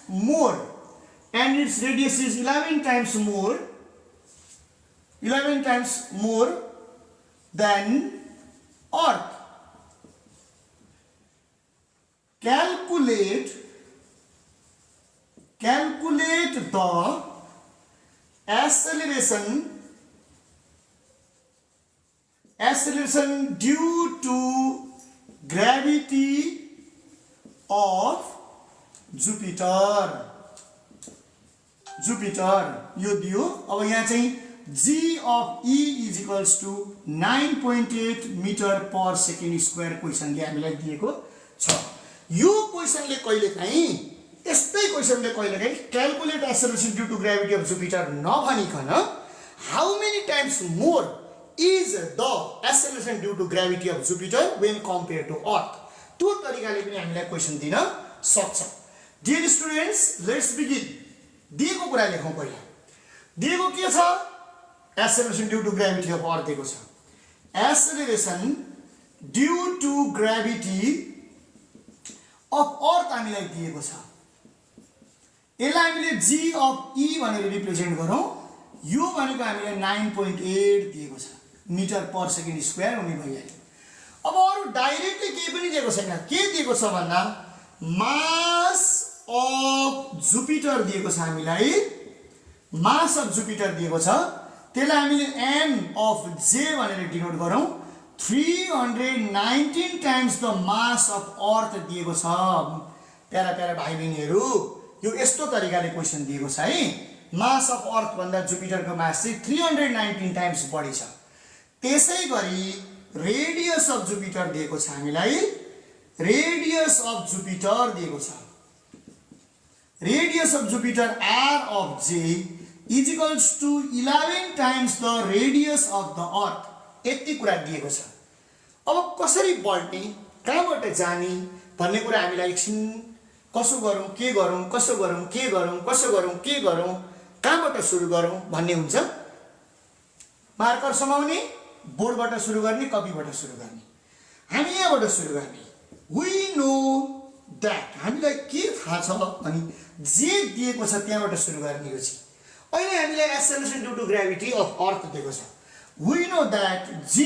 more, and its radius is 11 times more than Earth. Calculate the acceleration due to gravity of Jupiter यो दियो। अब यहाँ चाहिँ g of E is equals to 9.8 meter per second square क्वेशनले हामीलाई दिएको छ। यो क्वेशनले कहिलेकाहीँ यस्तै क्वेशनले कहिलेकाहीँ calculate acceleration due to gravity of Jupiter नभनिकन how many times more is the acceleration due to gravity of Jupiter when compared to Earth, त्यो तरिकाले पनि हामीलाई क्वेशन दिन सक्छ। Dear students, let's begin. दिएको कुरा लेखौं पहिला। दिएको के छ? Acceleration due to gravity of earth दिएको छ। Acceleration due to gravity of earth हामीलाई दिएको छ। यसलाई हामीले g अफ E भनेर रिप्रेजेन्ट गरौँ। यो भनेको हामीलाई 9.8 दिएको छ, मिटर पर सेकेन्ड स्क्वायर हुने भइहाल्यो। अब अरु डाइरेक्टली केही पनि दिएको छैन। के दिएको छ भन्दा मास अफ जुपिटर दिएको छ हामीलाई। मास अफ जुपिटर दिएको छ, त्यसलाई हामीले m अफ j भनेर डिनोट गरौँ। 319 times the mass of earth दिएको छ। प्यारा प्यारा भाइ बहिनीहरु, यो यस्तो तरिकाले क्वेशन दिएको छ है। मास अफ अर्थ भन्दा जुपिटरको मास चाहिँ 319 टाइम्स बढी छ। त्यसैगरी रेडियस अफ जुपिटर दिएको छ हामीलाई। रेडियस अफ जुपिटर दिएको छ। Radius of Jupiter r of j is equals to 11 times the radius of the earth. यति कुरा दिएको छ। अब कसरी बढ्ने, कहाँबाट जाने भन्ने कुरा हामीलाई एकछिन कसो गरौँ, के गरौँ, कसो गरौँ, के गरौँ, कसो गरौँ, के गरौँ, कहाँबाट सुरु गरौँ भन्ने हुन्छ। मार्कर समाउने, बोर्डबाट सुरु गर्ने, कपीबाट सुरु गर्ने। हामी यहाँबाट सुरु गर्ने। वी नो दैट, हामीलाई के थाहा छ अनि जे दिएको छ त्यहाँबाट सुरु गर्ने हो। अहिले हामीलाई acceleration due to gravity of earth दिएको छ। We know that g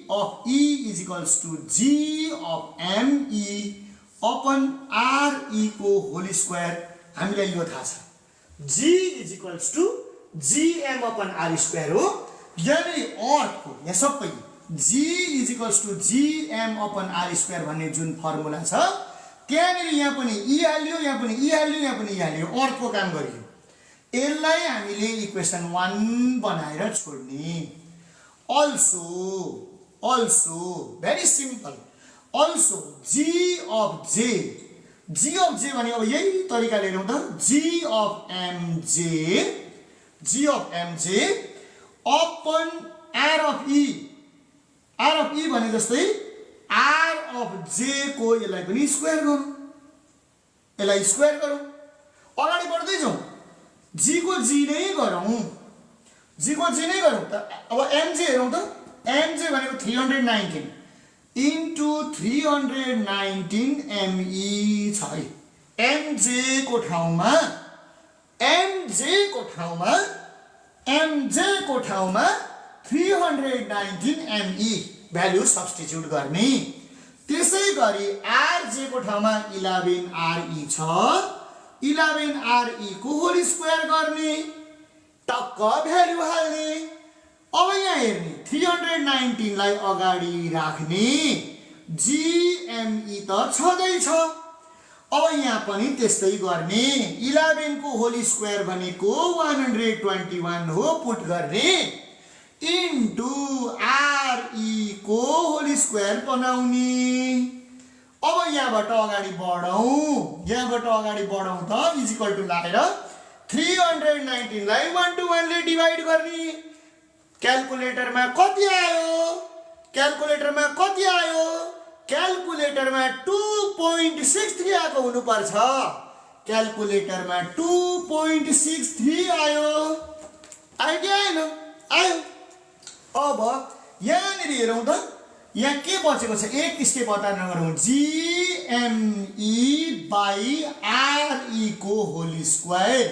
of E is equals to g of me upon re को होल स्क्वायर। हामीलाई यो थाहा छ। g is equals to gm upon r square हो। यानी अर्थको यहाँ सबै g is equals to gm upon r square भन्ने जुन फर्मुला छ, त्यहाँनिर यहाँ पनि e हाल्यो, यहाँ पनि e हाल्यो, यहाँ पनि e हाल्यो, अर्थको काम गरियो। यसलाई हामीले इक्वेसन 1 बनाएर छोड्ने। also very simple, also g of j भने अब यही तरिकाले हेरौँ त। g of mj upon r of e भने जस्तै r of j को यसलाई पनि स्क्वायर गरौँ, यसलाई स्क्वायर गरौँ। अगाडि बढ्दै जाउँ जी को जी नै गरौँ त अब mj हेरौँ त mj भनेको 319 इन्टु 319 me छ है mj को ठाउँमा mj को ठाउँमा 319 me भ्यालु सब्स्टिट्युट गर्ने त्यसै गरी rj को ठाउँमा 11re छ 11re को होल स्क्वायर गर्ने टक्क भ्यालु हाल्ने अब यहाँ हेर्ने 319 लाई अगाडि राख्ने gme त छँदैछ अब यहाँ पनि त्यस्तै गर्ने 11 को होल स्क्वायर भनेको 121 हो पुट गर्ने इन्टु re को होल स्क्वायर बनाउने अब यहाँबाट अगाडि बढौँ त इजिकल टु लाएर 319 लाई 1 to 1 ले डिवाइड गर्ने क्याल्कुलेटरमा कति आयो क्याल्कुलेटरमा 2.63 आएको हुनुपर्छ क्याल्कुलेटरमा 2.63 आयो कि आएन आयो अब यहाँनिर हेरौँ त यहाँ के बचेको छ एक स्टेप अटा नगरौँ gme बाई re को whole square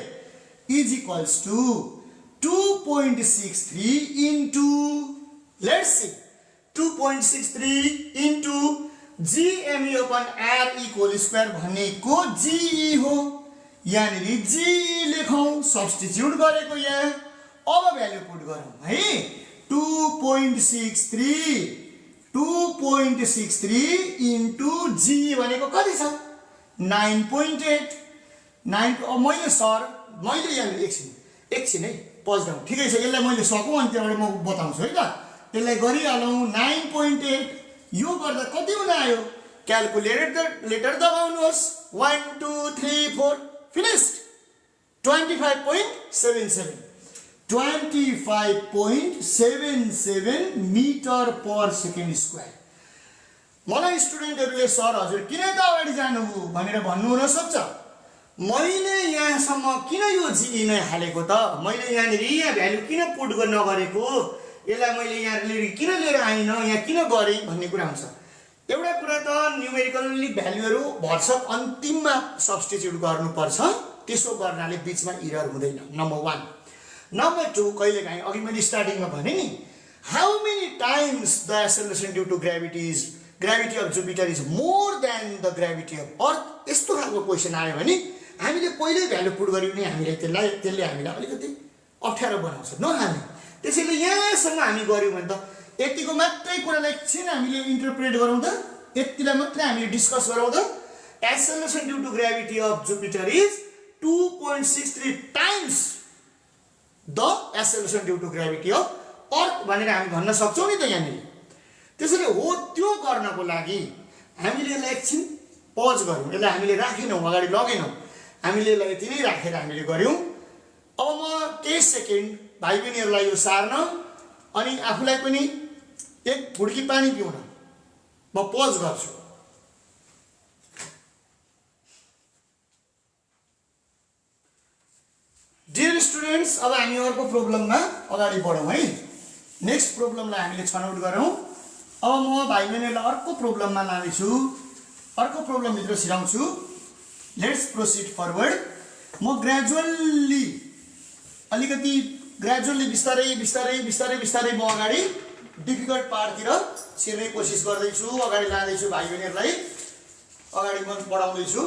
is equals to 2.63 into let's see 2.63 into gme upon re को होल स्क्वायर भनेको ge हो यहाँनिर ge लेखौँ सब्स्टिट्युट गरेको यहाँ अब भ्यालु पुट गरौँ है 2.63 इन्टु g भनेको कति छ 9.8 मैले यहाँ एकछिन है पज डाउन ठिकै छ यसलाई मैले सकौँ अनि त्यहाँबाट म बताउँछु है त यसलाई गरिहालौँ 9.8 यो गर्दा कति हुन आयो क्याल्कुलेटर दबाउनुहोस् 1 2 3 4 finished 25.77 metre per second square मलाई स्टुडेन्टहरूले सर हजुर किन त अगाडि जानुभयो भनेर भन्नु हुन सक्छ मैले यहाँसम्म किन यो जी नै हालेको त मैले यहाँनिर यहाँ भ्यालु किन पुट नगरेको यसलाई मैले यहाँ किन लिएर आइन यहाँ किन गरेँ भन्ने कुरा हुन्छ एउटा कुरा त न्युमेरिकली भ्यालुहरू भर्सक अन्तिममा सब्स्टिट्युट गर्नुपर्छ त्यसो गर्नाले बीचमा इरर हुँदैन नम्बर 1 नम्बर 2 कहिलेकाहीँ अघि मैले स्टार्टिङमा भने नि how many times the acceleration due to gravity of Jupiter is more than the gravity of earth यस्तो खालको क्वेसन आयो भने हामीले पहिल्यै भ्यालु पुट गर्यो भने त्यसले हामीलाई अलिकति अप्ठ्यारो बनाउँछ नहाल्ने त्यसैले यहाँसँग हामी गऱ्यौँ भने त यतिको मात्रै कुरालाई एकछिन हामीले इन्टरप्रेट गरौँ त यतिलाई मात्रै हामीले डिस्कस गरौँ त acceleration due to gravity of Jupiter is 2.63 times the acceleration due to gravity of earth भनेर हामी भन्न सक्छौँ नि त यहाँनिर त्यसैले हो त्यो गर्नको लागि हामीले यसलाई एकछिन पज गऱ्यौँ यसलाई हामीले राखेनौँ अगाडि लगेनौँ हामीले यसलाई यति नै राखेर हामीले गऱ्यौँ अब म केही सेकेन्ड भाइ बहिनीहरूलाई यो सार्न अनि आफूलाई पनि एक घुड्की पानी पिउन म पज गर्छु डियर स्टुडेन्ट्स अब हामी अर्को प्रब्लममा अगाडि बढौँ है नेक्स्ट प्रब्लमलाई हामीले छनौट गरौँ अब म भाइ बहिनीहरूलाई अर्को प्रब्लममा लानेछु अर्को प्रब्लमभित्र छिराउँछु लेट्स प्रोसिड फरवर्ड म ग्रेजुअल्ली बिस्तारै म अगाडि डिफिकल्ट पार्टतिर छिर्ने कोसिस गर्दैछु अगाडि लाँदैछु भाइ बहिनीहरूलाई अगाडि म बढाउँदैछु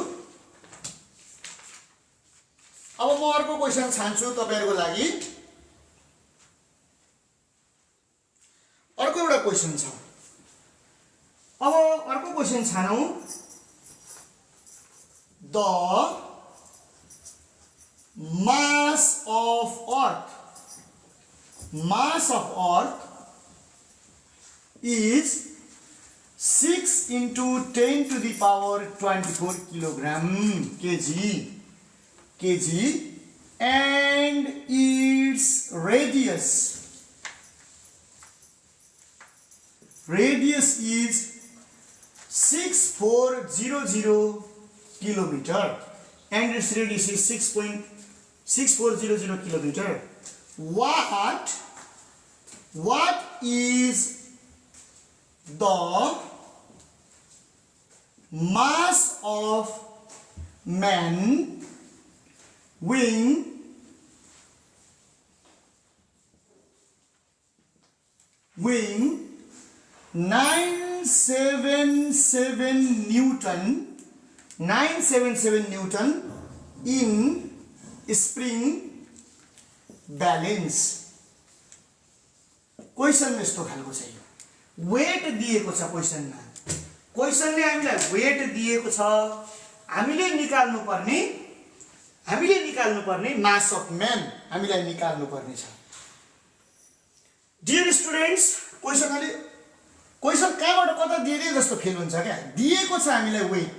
अब म अर्को क्वेसन छान्छु तपाईहरुको लागि अर्को एउटा क्वेसन छ अब अर्को क्वेसन छानौं the mass of earth is 6 into 10 to the power 24 kg and its radius is 6400 kilometer and its radius is 6.6400 kilometer. What is the mass of man weighing 977 Newton in spring balance? Question में यस्तो खालको छ यो weight दिएको छ क्वेशनमा क्वेशनले हामीलाई weight दिएको छ हामीले निकाल्नु पर्ने मास अफ म्यान हामीलाई निकाल्नु पर्ने छ डियर स्टुडेन्ट्स क्वेशन कहाँबाट कता दिए जस्तो फिल हुन्छ क्या दिएको छ हामीलाई वेट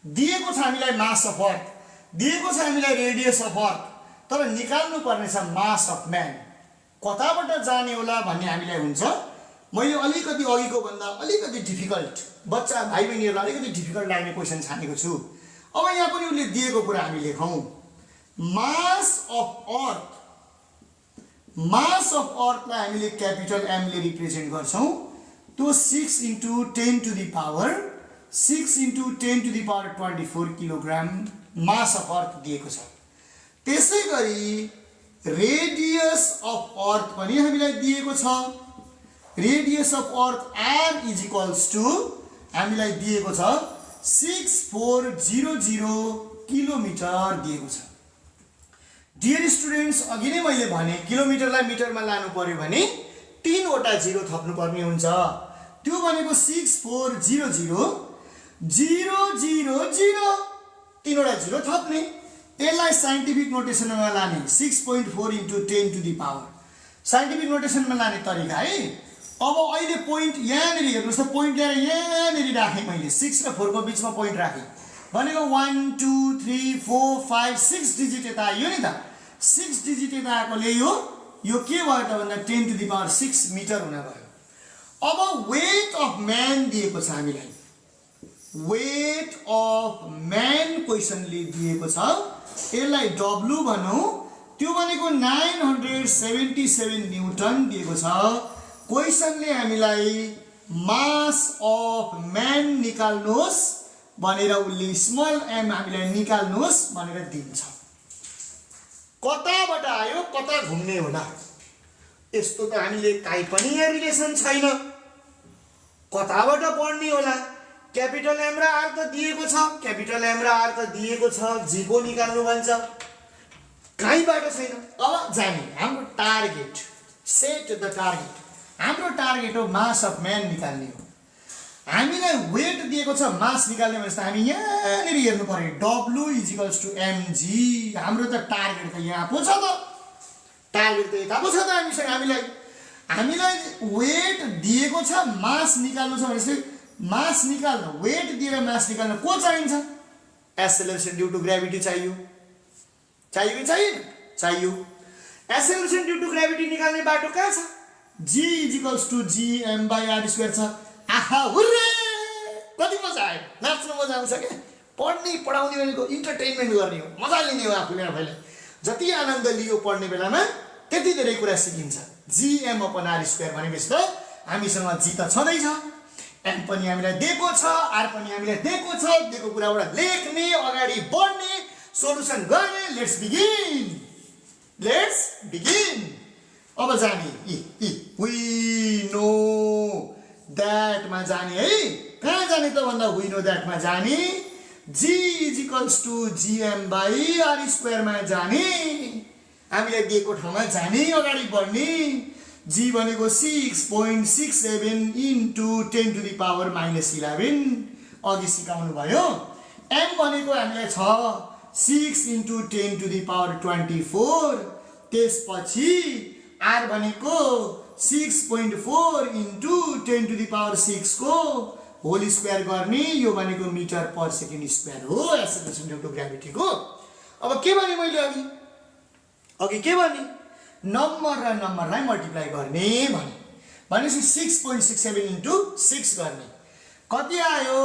दिएको छ हामीलाई मास अफ अर्थ दिएको छ हामीलाई रेडियस अफ अर्थ तर निकाल्नु पर्ने छ मास अफ म्यान कताबाट जाने होला भन्ने हामीलाई हुन्छ मैले अलिकति अघिको भन्दा अलिकति डिफिकल्ट बच्चा भाइ बहिनीहरुलाई अलिकति डिफिकल्ट लाग्ने क्वेशन छानेको छु अब यहाँ पनि उले दिएको कुरा हामी लेखौं मास अफ अर्थलाई हामीले क्यापिटल एम ले रिप्रेजेन्ट गर्छौं त्यो 6 into 10 to the power 6 into 10 to the power 24 kilogram mass of earth दिएको छ त्यसैगरी रेडियस अफ अर्थ पनि हामीलाई दिएको छ radius of earth r is equals to हामीलाई दिएको छ 6400 किलोमिटर दिएको छ डियर स्टुडेन्ट्स अघि नै मैले भने किलोमिटरलाई मिटरमा लानु पर्यो भने 3 वटा जिरो थप्नु पर्ने हुन्छ त्यो भनेको 6400 000 3 वटा जिरो थप्ने यसलाई साइन्टिफिक नोटेसनमा लाने 6.4 into 10 to the power scientific नोटेसनमा लाने तरिका है अब अहिले पोइन्ट यहाँनेर हेर्नुस् त पोइन्ट ल्याएर यहाँनेर राखे मैले 6 र 4 को बीचमा पोइन्ट राखे भनेको 1 2 3 4 5 6 डिजिट यता आयो नि त 6 डिजिट यता आएकोले यो के भयो त भन्दा 10 to the power 6 मिटर हुन गयो अब वेट अफ म्यान दिएको छ हामीलाई वेट अफ म्यान क्वेशनले दिएको छ यसलाई W भनौं त्यो भनेको 977 न्यूटन दिएको छ क्वेशनले हामीलाई मास अफ म्यान निकाल्नुहोस् भनेर उले स्मल एम हामीलाई निकाल्नुहोस् भनेर दिन्छ कताबाट आयो कता घुम्ने होला यस्तो त हामीले काई पनि रिलेसन छैन कताबाट पढ्ने होला क्यापिटल एम र आर त दिएको छ क्यापिटल एम र आर त दिएको छ जी को निकाल्नु भन्छ काईबाट छैन अब जाने हाम्रो टार्गेट सेट द टार्गेट हाम्रो टार्गेट हो मास अफ म्यान निकाल्ने हो हामीलाई वेट दिएको छ मास निकाल्ने भनेपछि हामी यहाँनेर हेर्नु पर्यो W is equals to mg हाम्रो त टार्गेट त यहाँ पो छ त टार्गेट त यता पो छ त हामीलाई वेट दिएको छ मास निकाल्नु छ भनेपछि मास निकाल्न वेट दिएर मास निकाल्न को चाहिन्छ एक्सेलरेसन ड्यू टु ग्रेभिटी चाहियो कि चाहियो एक्सेलरेसन ड्यू टु ग्रेभिटी निकाल्ने बाटो कहाँ छ g is equals to gm by r square छ आहा हुर्रे कति मजा आयो नाच्न मजा आउँछ के पढाउने भनेको इन्टरटेनमेन्ट गर्ने हो मजा लिने हो आफूले आफैले जति आनन्द लियो पढ्ने बेलामा त्यति धेरै कुरा सिकिन्छ gm upon r square भनेपछि त हामीसँग g त छँदैछ m पनि हामीलाई दिएको छ r पनि हामीलाई दिएको छ दिएको कुराबाट लेख्ने अगाडि बढ्ने सोलुसन गर्ने लेट्स बिगिन अब जाने we know that मा जाने है कहाँ जाने त भन्दा we know that मा जाने g is equals to gm by r square मा जाने हामीलाई दिएको ठाउँमा जाने अगाडि बढ्ने g भनेको 6.67 into 10 to the power -11 अघि सिकाउनु भयो m भनेको हामीलाई छ 6 into 10 to the power 24 त्यसपछि r भनेको 6.4 into 10 to the power 6 को होल स्क्वायर गर्ने यो भनेको मिटर पर सेकेन्ड स्क्वायर हो एक्सेलरेसन ड्यू टु ग्रेभिटी को अब के भने मैले अघि के भने नम्बर र नम्बरलाई मल्टिप्लाई गर्ने भनेपछि 6.67 into 6 गर्ने कति आयो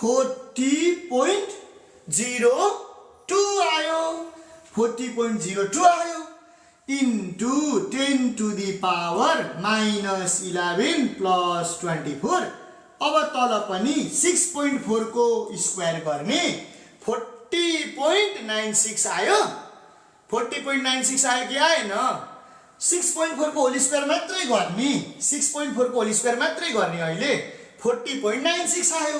40.0 40.02 आयो इन्टु 10 to the power -11 + 24। अब तल पनि 6.4 को स्क्वायर गर्ने 40.96 आयो। 40.96 आयो कि आएन? 6.4 को होल स्क्वायर मात्रै गर्ने, 6.4 को होल स्क्वायर मात्रै गर्ने। अहिले 40.96 आयो,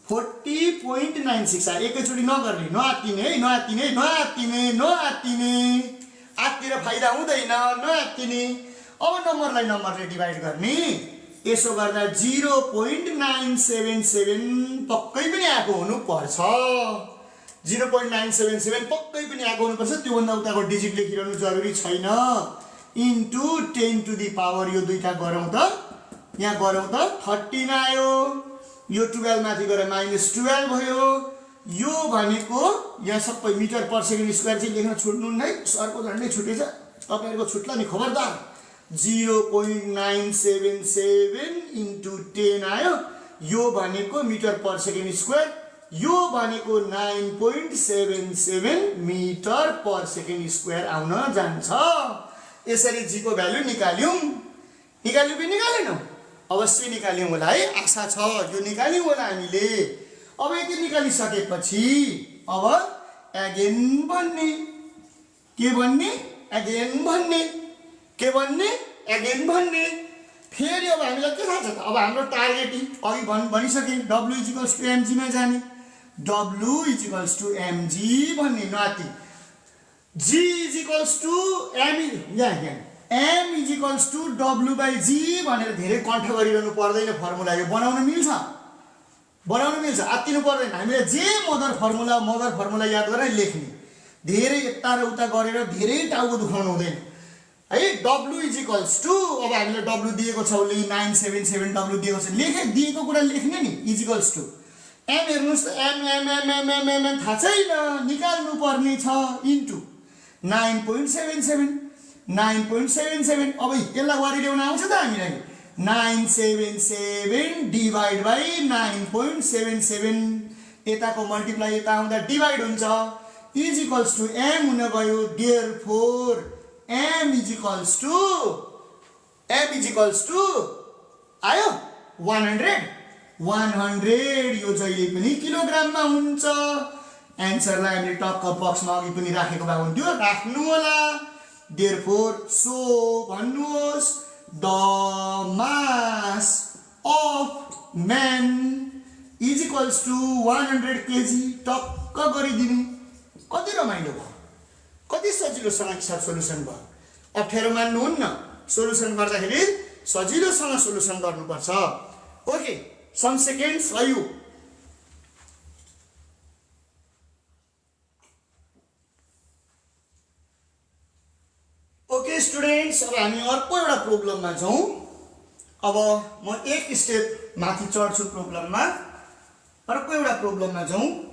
40.96 आयो। एकैचोटि नगर्ने, नआत्तिने है, नआत्तिने, नआत्तिने, नआत्तिने, आत्तिर फाइदा हुँदैन, नआत्तिने। अब नम्बरलाई नम्बरले डिभाइड गर्ने, यसो गर्दा 0.977 पक्कै पनि आएको हुनुपर्छ। 0.977 पक्कै पनि आएको हुनुपर्छ। त्योभन्दा उताको डिजिट लेखिरहनु जरुरी छैन। इन्टु 10 to the power, यो दुईटा गरौँ त, यहाँ गरौँ त 13 आयो। यो 12 माथि गएर -12 भयो। यो भनेको यहाँ सबै मिटर पर सेकेन्ड स्क्वायर चाहिँ लेख्न छुट्नुहुन्न है, सरको झन्डै छुटेछ, तपाईहरुको छुट्ला नि, खबरदार। 0.977 इन्टु 10 आयो। यो भनेको मिटर पर सेकेन्ड स्क्वायर, यो भनेको 9.77 मिटर पर सेकेन्ड स्क्वायर आउन जान्छ। यसरी जी को भ्यालु निकाल्यौं। निकाल्यौं कि निकालेनौं? अवश्य निकाल्यौं होला है, आशा छ यो निकाल्यौं होला हामीले। अब यति निकालिसकेपछि अब अगेन भन्ने, के भन्ने? अगेन भन्ने, के भन्ने? अगेन भन्ने। फेरि अब हामीलाई के थाहा छ त? अब हाम्रो टार्गेट अघि भनिसके, W = mg मा जाने। W = mg भन्ने, नआत्ति। G = m, यहाँ m = W/g भनेर धेरै कण्ठ गरिरहनु पर्दैन। फर्मुला यो बनाउन मिल्छ, बनाउन मिल्छ, आत्तिनु पर्दैन। हामीले जे मदर फर्मुला याद गरेर लेख्ने, धेरै यता र उता गरेर धेरै टाउको दुखाउनु हुँदैन है। W = अब हामीले W दिएको छ, उसले 977 W दिएको छ, दिएको कुरा लेख्ने नि। = m हेर्नुस् त, m थाहा छैन, निकाल्नु पर्ने छ। इन्टु 9.77 अब यसलाई गरि ल्याउन आउँछ त हामीलाई। 977 डिभाइड बाइ 9.77, यताको मल्टिप्लाई यता आउँदा डिभाइड हुन्छ। = m हुन गयो। देयरफोर m आयो 100। यो जहिले पनि किलोग्राममा हुन्छ। एन्सरलाई हामीले टक्क बक्समा अघि पनि राखेको भए हुन्थ्यो, राख्नु होला। देयरफोर, सो भन्नुहोस्, the mass of man = 100 kg। टक्क गरिदिनु। कति रमाइलो भयो, कति सजिलोसँग हिसाब सोलुसन भयो। अप्ठ्यारो मान्नुहुन्न, सोलुसन गर्दाखेरि सजिलोसँग सोलुसन गर्नुपर्छ। Okay, some seconds for you. Okay students, अब हामी अर्को एउटा प्रब्लममा जाउँ। अब म एक स्टेप माथि चढ्छु प्रब्लममा, अर्को एउटा प्रब्लममा जाउँ।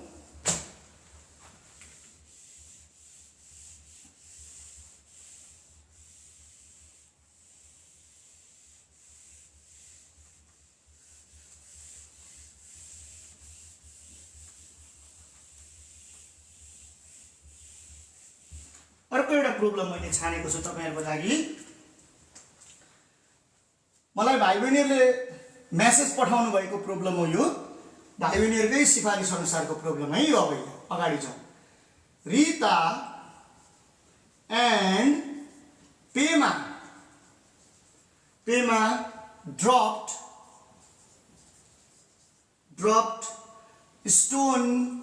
अर्को एउटा प्रब्लम मैले छानेको छु तपाईहरुको लागि। मलाई भाइ बहिनीहरुले मेसेज पठाउनु भएको प्रब्लम हो यो। भाइ बहिनीहरुकै सिफारिस अनुसारको प्रब्लम है यो। अब अगाडि जाउँ। Rita and Pema dropped stone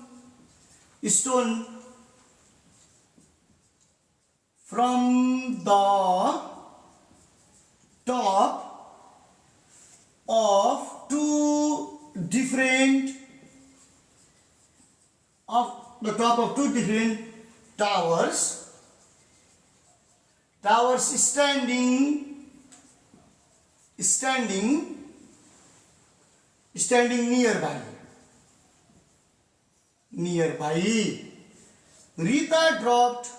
from the top of two different towers standing nearby. Rita dropped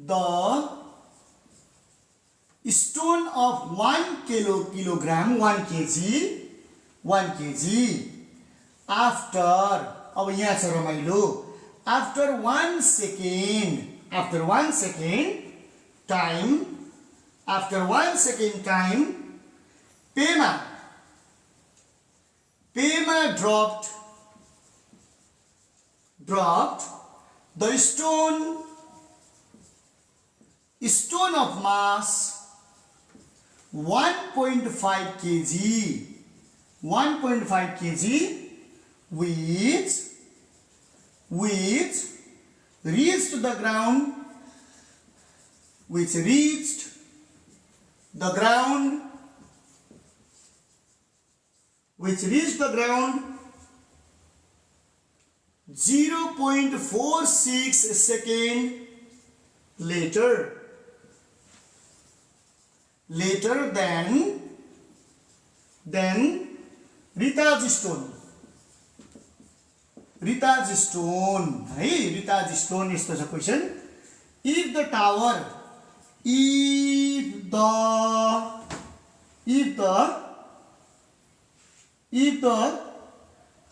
the stone of 1 kg after अब यहाँ छ रमाइलो after 1 second time Pema dropped the stone of mass 1.5 kg which reached the ground 0.46 second later than Rita's stone है Rita's stone यस्तो छ question if the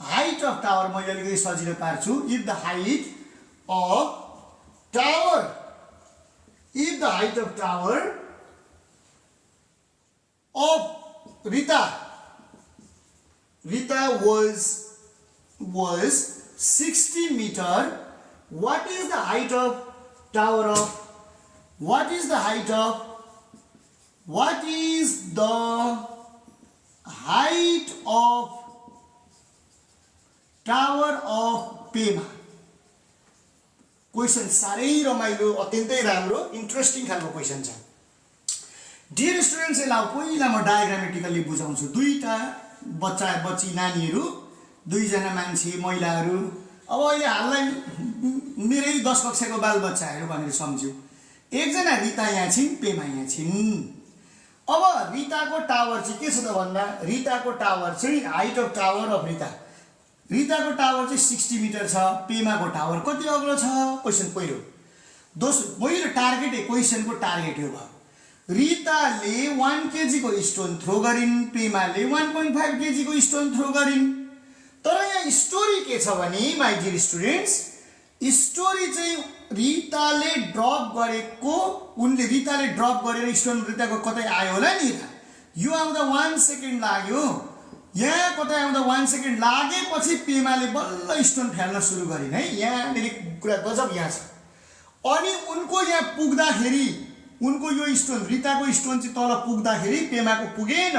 height of tower मैले अलिकति सजिलो पार्छु if the height of tower of Rita was 60 meter. What is the height of tower of Pema? Question साह्रै रमाइलो अत्यन्तै राम्रो इन्ट्रेस्टिङ खालको क्वेशन छ डियर स्टुडेन्ट्स यसलाई पहिला म डायग्रामेटिकली बुझाउँछु दुईटा बच्ची नानीहरू दुईजना मान्छे महिलाहरू अब अहिले हाललाई मेरै 10 कक्षाको बालबच्चाहरू भनेर सम्झ्यौ एकजना रिता यहाँ छिन् पेमा यहाँ छिन् अब रिताको टावर चाहिँ के छ त भन्दा रिताको टावर चाहिँ हाइट अफ टावर अफ रिताको टावर चाहिँ 60 मिटर छ पेमाको टावर कति अग्लो छ क्वेशन पहिलो टार्गेट क्वेशनको टार्गेट यो भयो रिताले 1 केजी को स्टोन थ्रो गरिन् पेमाले 1.5 केजी को स्टोन थ्रो गरिन् तर यहाँ स्टोरी के छ भने माय डियर स्टुडेन्ट्स स्टोरी चाहिँ रिताले ड्रप गरेर स्टोन रिताको कतै आयो होला नि यो आउँदा 1 सेकेन्ड लाग्यो यहाँ कतै आउँदा 1 सेकेन्ड लागेपछि पेमाले बल्ल स्टोन फ्याल्न सुरु गरिन् है यहाँनिर कुरा गजब यहाँ छ अनि उनको यहाँ पुग्दाखेरि उनको यो स्टोन रिताको स्टोन चाहिँ तल पुग्दाखेरि पेमाको पुगेन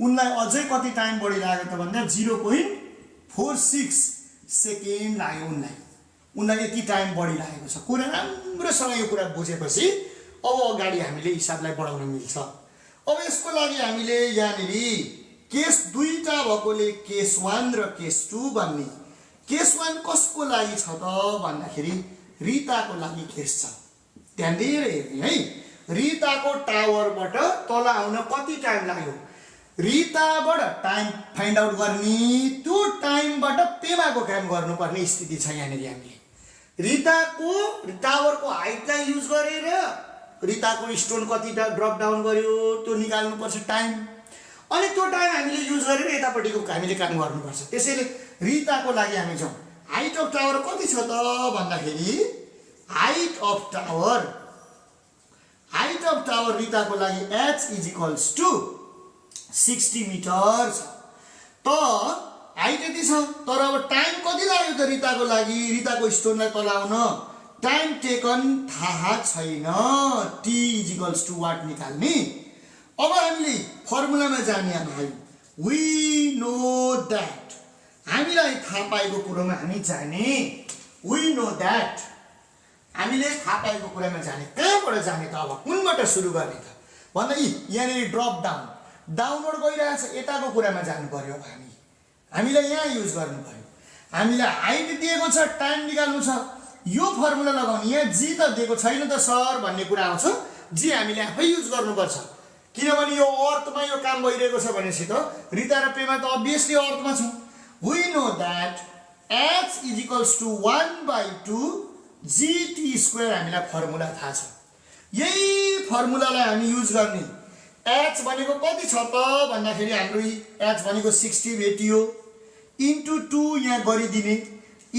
उनलाई अझै कति टाइम बढी लाग्यो त भन्दा 0.46 सेकेन्ड लाग्यो उनलाई यति टाइम बढी लागेको छ कुरा राम्रोसँग यो कुरा बुझेपछि अब अगाडि हामीले हिसाबलाई बढाउन मिल्छ अब यसको लागि हामीले यहाँनिर केस दुईटा भएकोले केस 1 र केस 2 भन्ने केस 1 कसको लागि छ त भन्दाखेरि रिताको लागि केस छ ध्यान दिएर हेर्ने है रिताको टावरबाट तल आउन कति टाइम लाग्यो रिताबाट टाइम फाइन्ड आउट गर्ने त्यो टाइमबाट पेमाको काम गर्नुपर्ने स्थिति छ यहाँनिर हामीले रिताको टावरको हाइटलाई युज गरेर रिताको स्टोन कति ड्रप डाउन गर्यो त्यो निकाल्नुपर्छ टाइम अनि त्यो टाइम हामीले युज गरेर यतापट्टिको हामीले काम गर्नुपर्छ त्यसैले रिताको लागि हामी जाउँ हाइट अफ टावर कति छ त भन्दाखेरि हाइट अफ टावर रिताको लागि h = 60 मिटर छ त हाइट यति छ तर अब टाइम कति लाग्यो त रिताको लागि रिताको स्टोनलाई तलाउन टाइम टेकन थाहा छैन t = what निकाल्ने अब हामीले फर्मुलामा जाने भाइ वी नो दैट हामीलाई थाहा पाएको कुरामा हामी जाने वी नो दैट हामीले थाहा पाएको कुरामा जाने कहाँबाट जाने त अब कुनबाट सुरु गर्ने त भन्दा यहाँनिर ड्रप डाउनवर्ड गइरहेछ यताको कुरामा जानु पर्यो हामीलाई यहाँ युज गर्नु पर्यो हामीलाई हाइट दिएको छ टाइम निकाल्नु छ यो फर्मुला लगाउने यहाँ जी त दिएको छैन त सर भन्ने कुरा आउँछ जी हामीले आफै युज गर्नुपर्छ किनभने यो अर्थमा यो काम भइरहेको छ भनेपछि त रिता र पेमा त अभियसली अर्थमा छौं we know that h = 1/2 gt² हामीलाई फर्मुला थाहा छ यही फर्मुलालाई हामी युज गर्ने h भनेको कति छ त भन्दाखेरि हाम्रो h भनेको 60 भेटियो इन्टु 2 यहाँ गरिदिने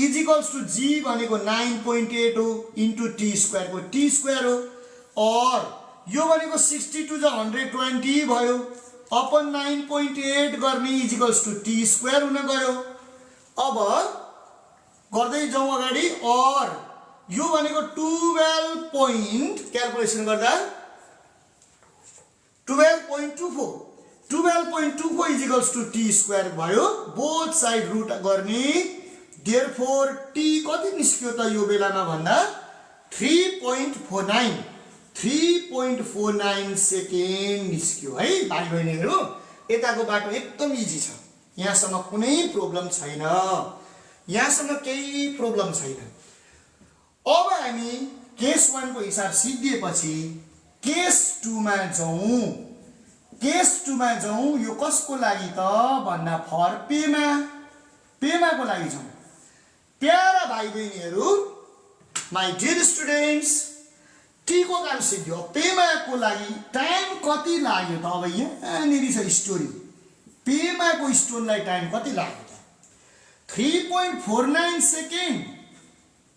इज इक्वल्स टु जी भनेको 9.8 हो इन्टु टी स्क्वायर को टी स्क्वायर हो और यो भनेको 62 जा 120 भयो अपन 9.8 गर्ने is equals to T square हुन गयो। अब गर्दै जाउँ अगाडि और यो भनेको 12 पोइन्ट क्याल्कुलेसन गर्दा 12.24 is equals to T square भयो। बोथ साइड रुट गर्ने देयरफोर टी कति निस्क्यो त यो बेलामा भन्दा 3.49 सेकेन्ड निस्क्यो है भाइ बहिनीहरु। यताको बाटो एकदम इजी छ, यहाँसम्म कुनै प्रब्लम छैन, यहाँसम्म केही प्रब्लम छैन। अब हामी केस 1 को हिसाब सिद्धिएपछि केस 2 मा जाउँ। केस 2 मा जाउँ। यो कसको लागि त भन्दा फर पेमा को लागि जाउँ। प्यारा भाइ बहिनीहरु, माई डियर स्टुडेन्ट्स, टी को काम सिद्धियो। पेमा को लागि टाइम कति लाग्यो त? अब यहाँनिर छ स्टोरी। पेमा को स्टोनलाई टाइम कति लाग्यो त? 3.49 सेकेन्ड।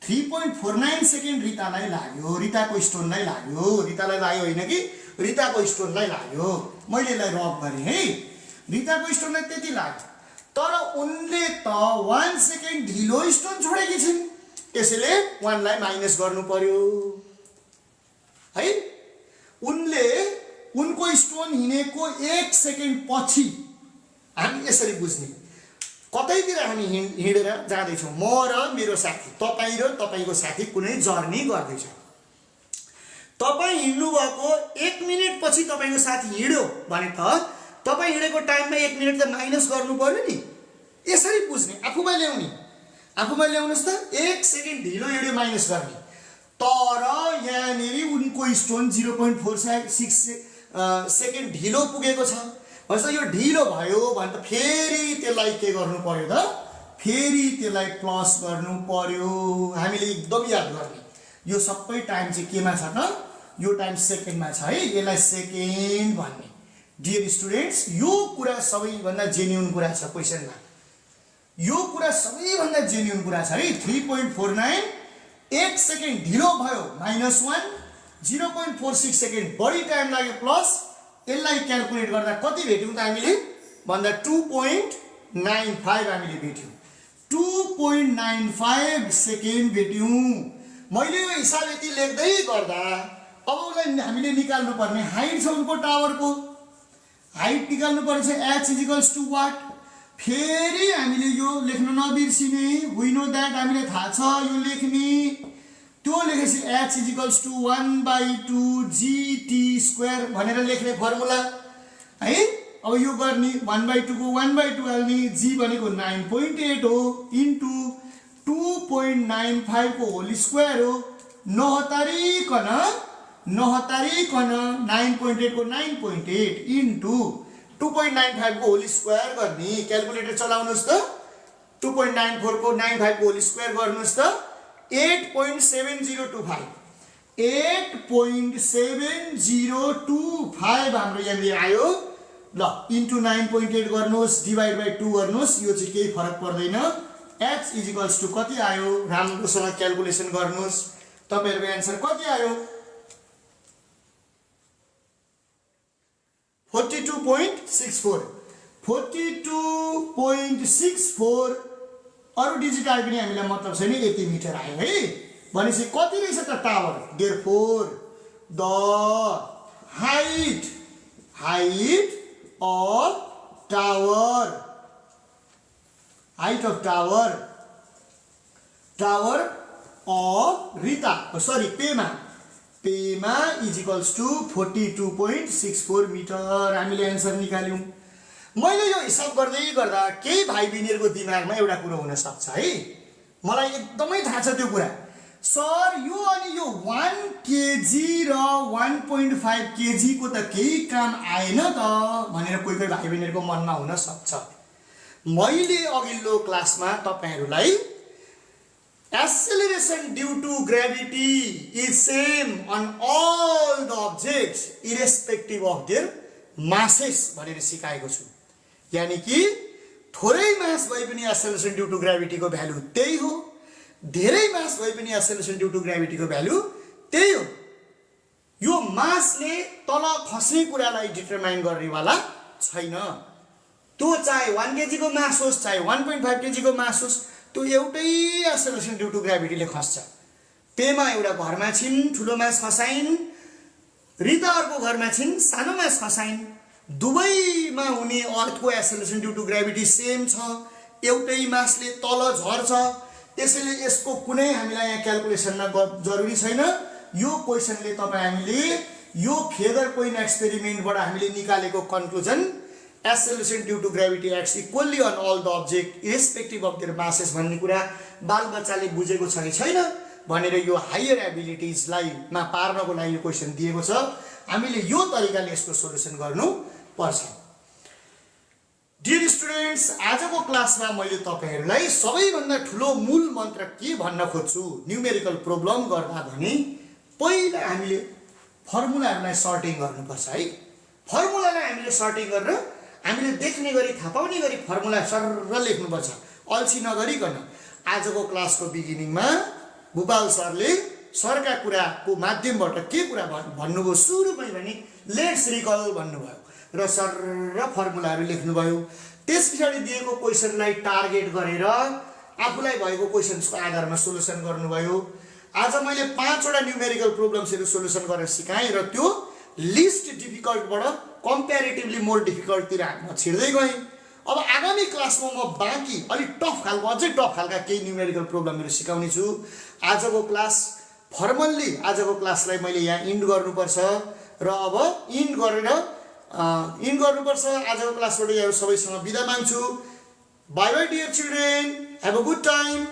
3.49 सेकेन्ड रितालाई लाग्यो, रिताको स्टोनलाई लाग्यो। रितालाई लाग्यो होइन कि रिताको स्टोनलाई लाग्यो। मैले यसलाई रब गरेँ है, रिताको स्टोनलाई त्यति लाग्यो। तर उनले त 1 सेकेन्ड ढिलो स्टोन छोडेकी छिन्, त्यसैले 1 लाई माइनस गर्नु पर्यो है। उनले उनको स्टोन हिँडेको 1 सेकेन्ड पछि हामी यसरी बुझ्ने, कतैतिर हामी हिँडेर जाँदैछौँ, म र मेरो साथी, तपाईँ र तपाईँको साथी कुनै जर्नी गर्दैछ। तपाईँ हिँड्नु भएको 1 मिनेट पछि तपाईँको साथी हिँड्यो भने त तपाईँ हिँडेको टाइममा 1 मिनेट त माइनस गर्नु पर्यो नि। यसरी बुझ्ने, आफूमा ल्याउनुहोस् त। 1 सेकेन्ड ढिलो हिँड्यो माइनस गर्ने। तर यहाँनिर उनको स्टोन 0.46 सेकेन्ड ढिलो पुगेको छ भनेपछि यो ढिलो भयो भने त फेरि त्यसलाई के गर्नु पर्यो त? फेरि त्यसलाई प्लस गर्नु पर्यो। हामीले एकदम याद गर्ने, यो सबै टाइम चाहिँ केमा छ त? यो टाइम सेकेन्डमा छ है, यसलाई सेकेन्ड भन्ने। डियर स्टुडेन्ट्स, यो कुरा सबैभन्दा जेन्युन कुरा छ क्वेसनमा। यो कुरा सबैभन्दा जेन्युन कुरा छ है। 3.49 1 सेकेन्ड ढिलो भयो -1, 0.46 सेकेन्ड बढी टाइम लाग्यो प्लस। यसलाई क्याल्कुलेट गर्दा कति भेट्यौँ त हामीले भन्दा 2.95 हामीले भेट्यौँ। 2.95 सेकेन्ड भेट्यौँ। मैले यो हिसाब यति लेख्दै गर्दा अब उसलाई हामीले निकाल्नु पर्ने हाइट छ, उनको टावरको हाइट निकाल्नु पर्छ। h is equals to what? फेरि हामीले यो लेख्न नबिर्सिने, वी नो दैट, हामीले थाहा छ यो लेख्ने। त्यो लेखेपछि h is equals to 1/2 gt square भनेर लेख्ने फर्मुला है। अब यो गर्ने 1/2 को 1/2 हाल्ने, g भनेको 9.8 हो इन्टु 2.95 को होल स्क्वायर हो। नहतारिकन 9.8 को 9.8 इन्टु 2.95 को होल स्क्वायर गर्ने। क्याल्कुलेटर चलाउनुहोस् त। 2.94 को 95 को होल स्क्वायर गर्नुहोस् त। 8.7025 8.7025 हाम्रो यहाँनिर आयो। ल इन्टु 9.8 गर्नुहोस्, डिभाइड बाई 2 गर्नुहोस्, यो चाहिँ केही फरक पर्दैन। h इज इक्वल्स टु कति आयो? राम्रोसँग क्याल्कुलेसन गर्नुहोस्, तपाईहरुको एन्सर कति आयो? 42.64 42.64। अरु डिजिट आए पनि हामीलाई मतलब छैन, यति मिटर आयो है। भनेपछि कति रहेछ त tower? Therefore the height of tower of Rita, sorry Pema is equals to 42.64 metre. हामीले एन्सर निकाल्यौं। मैले यो हिसाब गर्दै गर्दा केही भाइ बहिनीहरुको दिमागमा एउटा कुरा हुन सक्छ है, मलाई एकदमै थाहा छ त्यो कुरा। सर यो अनि यो 1 केजी र 1.5 केजी को त केही काम आएन त भनेर कोही कोही भाइ बहिनीहरुको मनमा हुन सक्छ। मैले अघिल्लो क्लासमा तपाईहरुलाई acceleration due to gravity is same on all the objects irrespective of their masses भनेर सिकाएको छु। यानी कि थोरै मास भए पनि acceleration due to gravity को भ्यालु त्यही हो। धेरै मास भए पनि एक्सेलरेसन ड्यू टु ग्राभिटीको भ्यालु त्यही हो। यो मासले तल खस्ने कुरालाई डिटरमाइन गर्नेवाला छैन। त्यो चाहे 1 केजीको मास होस् चाहे 1.5 केजीको मास होस्, त्यो एउटै एक्सेलरेसन ड्यू टु ग्राभिटीले खस्छ। पेमा एउटा घरमा छिन्, ठुलो मास खसाइन्, रिता अर्को घरमा छिन्, सानो मास खसाइन्, दुवैमा हुने अर्थको acceleration due to gravity same छ, एउटै मासले तल झर्छ। त्यसैले यसको कुनै हामीलाई यहाँ क्याल्कुलेसनमा जरुरी छैन। यो क्वेशनले हामीले यो फेदर कोइन एक्सपेरिमेन्टबाट हामीले निकालेको conclusion acceleration due to gravity acts equally on all the object irrespective of their masses भन्ने कुरा बालबच्चाले बुझेको छ कि छैन भनेर यो हायर एबिलिटिजलाई मा पार्नको लागि यो क्वेशन दिएको छ। हामीले यो तरिकाले यसको सोलुसन गर्नु पर्छ। डियर स्टुडेन्ट्स, आजको क्लासमा मैले तपाईहरुलाई सबैभन्दा ठुलो मूल मन्त्र के भन्न खोज्छु न्यूमेरिकल प्रब्लम गर्दा भने पहिला हामीले फर्मुलाहरुलाई सर्टिङ गर्नुपर्छ है। फर्मुलालाई हामीले सर्टिङ गरेर हामीले देख्ने गरी थाहा पाउने गरी फर्मुला सरर लेख्नुपर्छ, अल्छी नगरिकन। आजको क्लासको बिगिनिङमा भूपाल सरले सरका कुराको माध्यमबाट के कुरा भन्नुभयो सुरुमै भने लेट्स रिकल भन्नुभयो र सरर फर्मुलाहरु लेख्नुभयो। त्यसपछि दिएको क्वेशनलाई टार्गेट गरेर आफूलाई भएको क्वेशन्सको आधारमा सोलुसन गर्नुभयो। आज मैले 5 वटा न्यूमेरिकल प्रब्लम्सहरु सोलुसन गरेर सिकाएँ र त्यो लिस्ट डिफिकल्टबाट कम्प्यारेटिभली मोर डिफिकल्टतिर म छिर्दै गएँ। अब आगामी क्लासमा म बाँकी अलि टफ खालको अझै टफ खालका केही न्यूमेरिकल प्रब्लमहरु सिकाउने छु। आजको क्लास फर्मल्ली आजको क्लासलाई मैले यहाँ इन्ड गर्नुपर्छ र अब इन्ड गर्नुपर्छ। आजको क्लासबाट यहाँहरु सबैसँग बिदा माग्छु। Bye bye dear children, have a good time.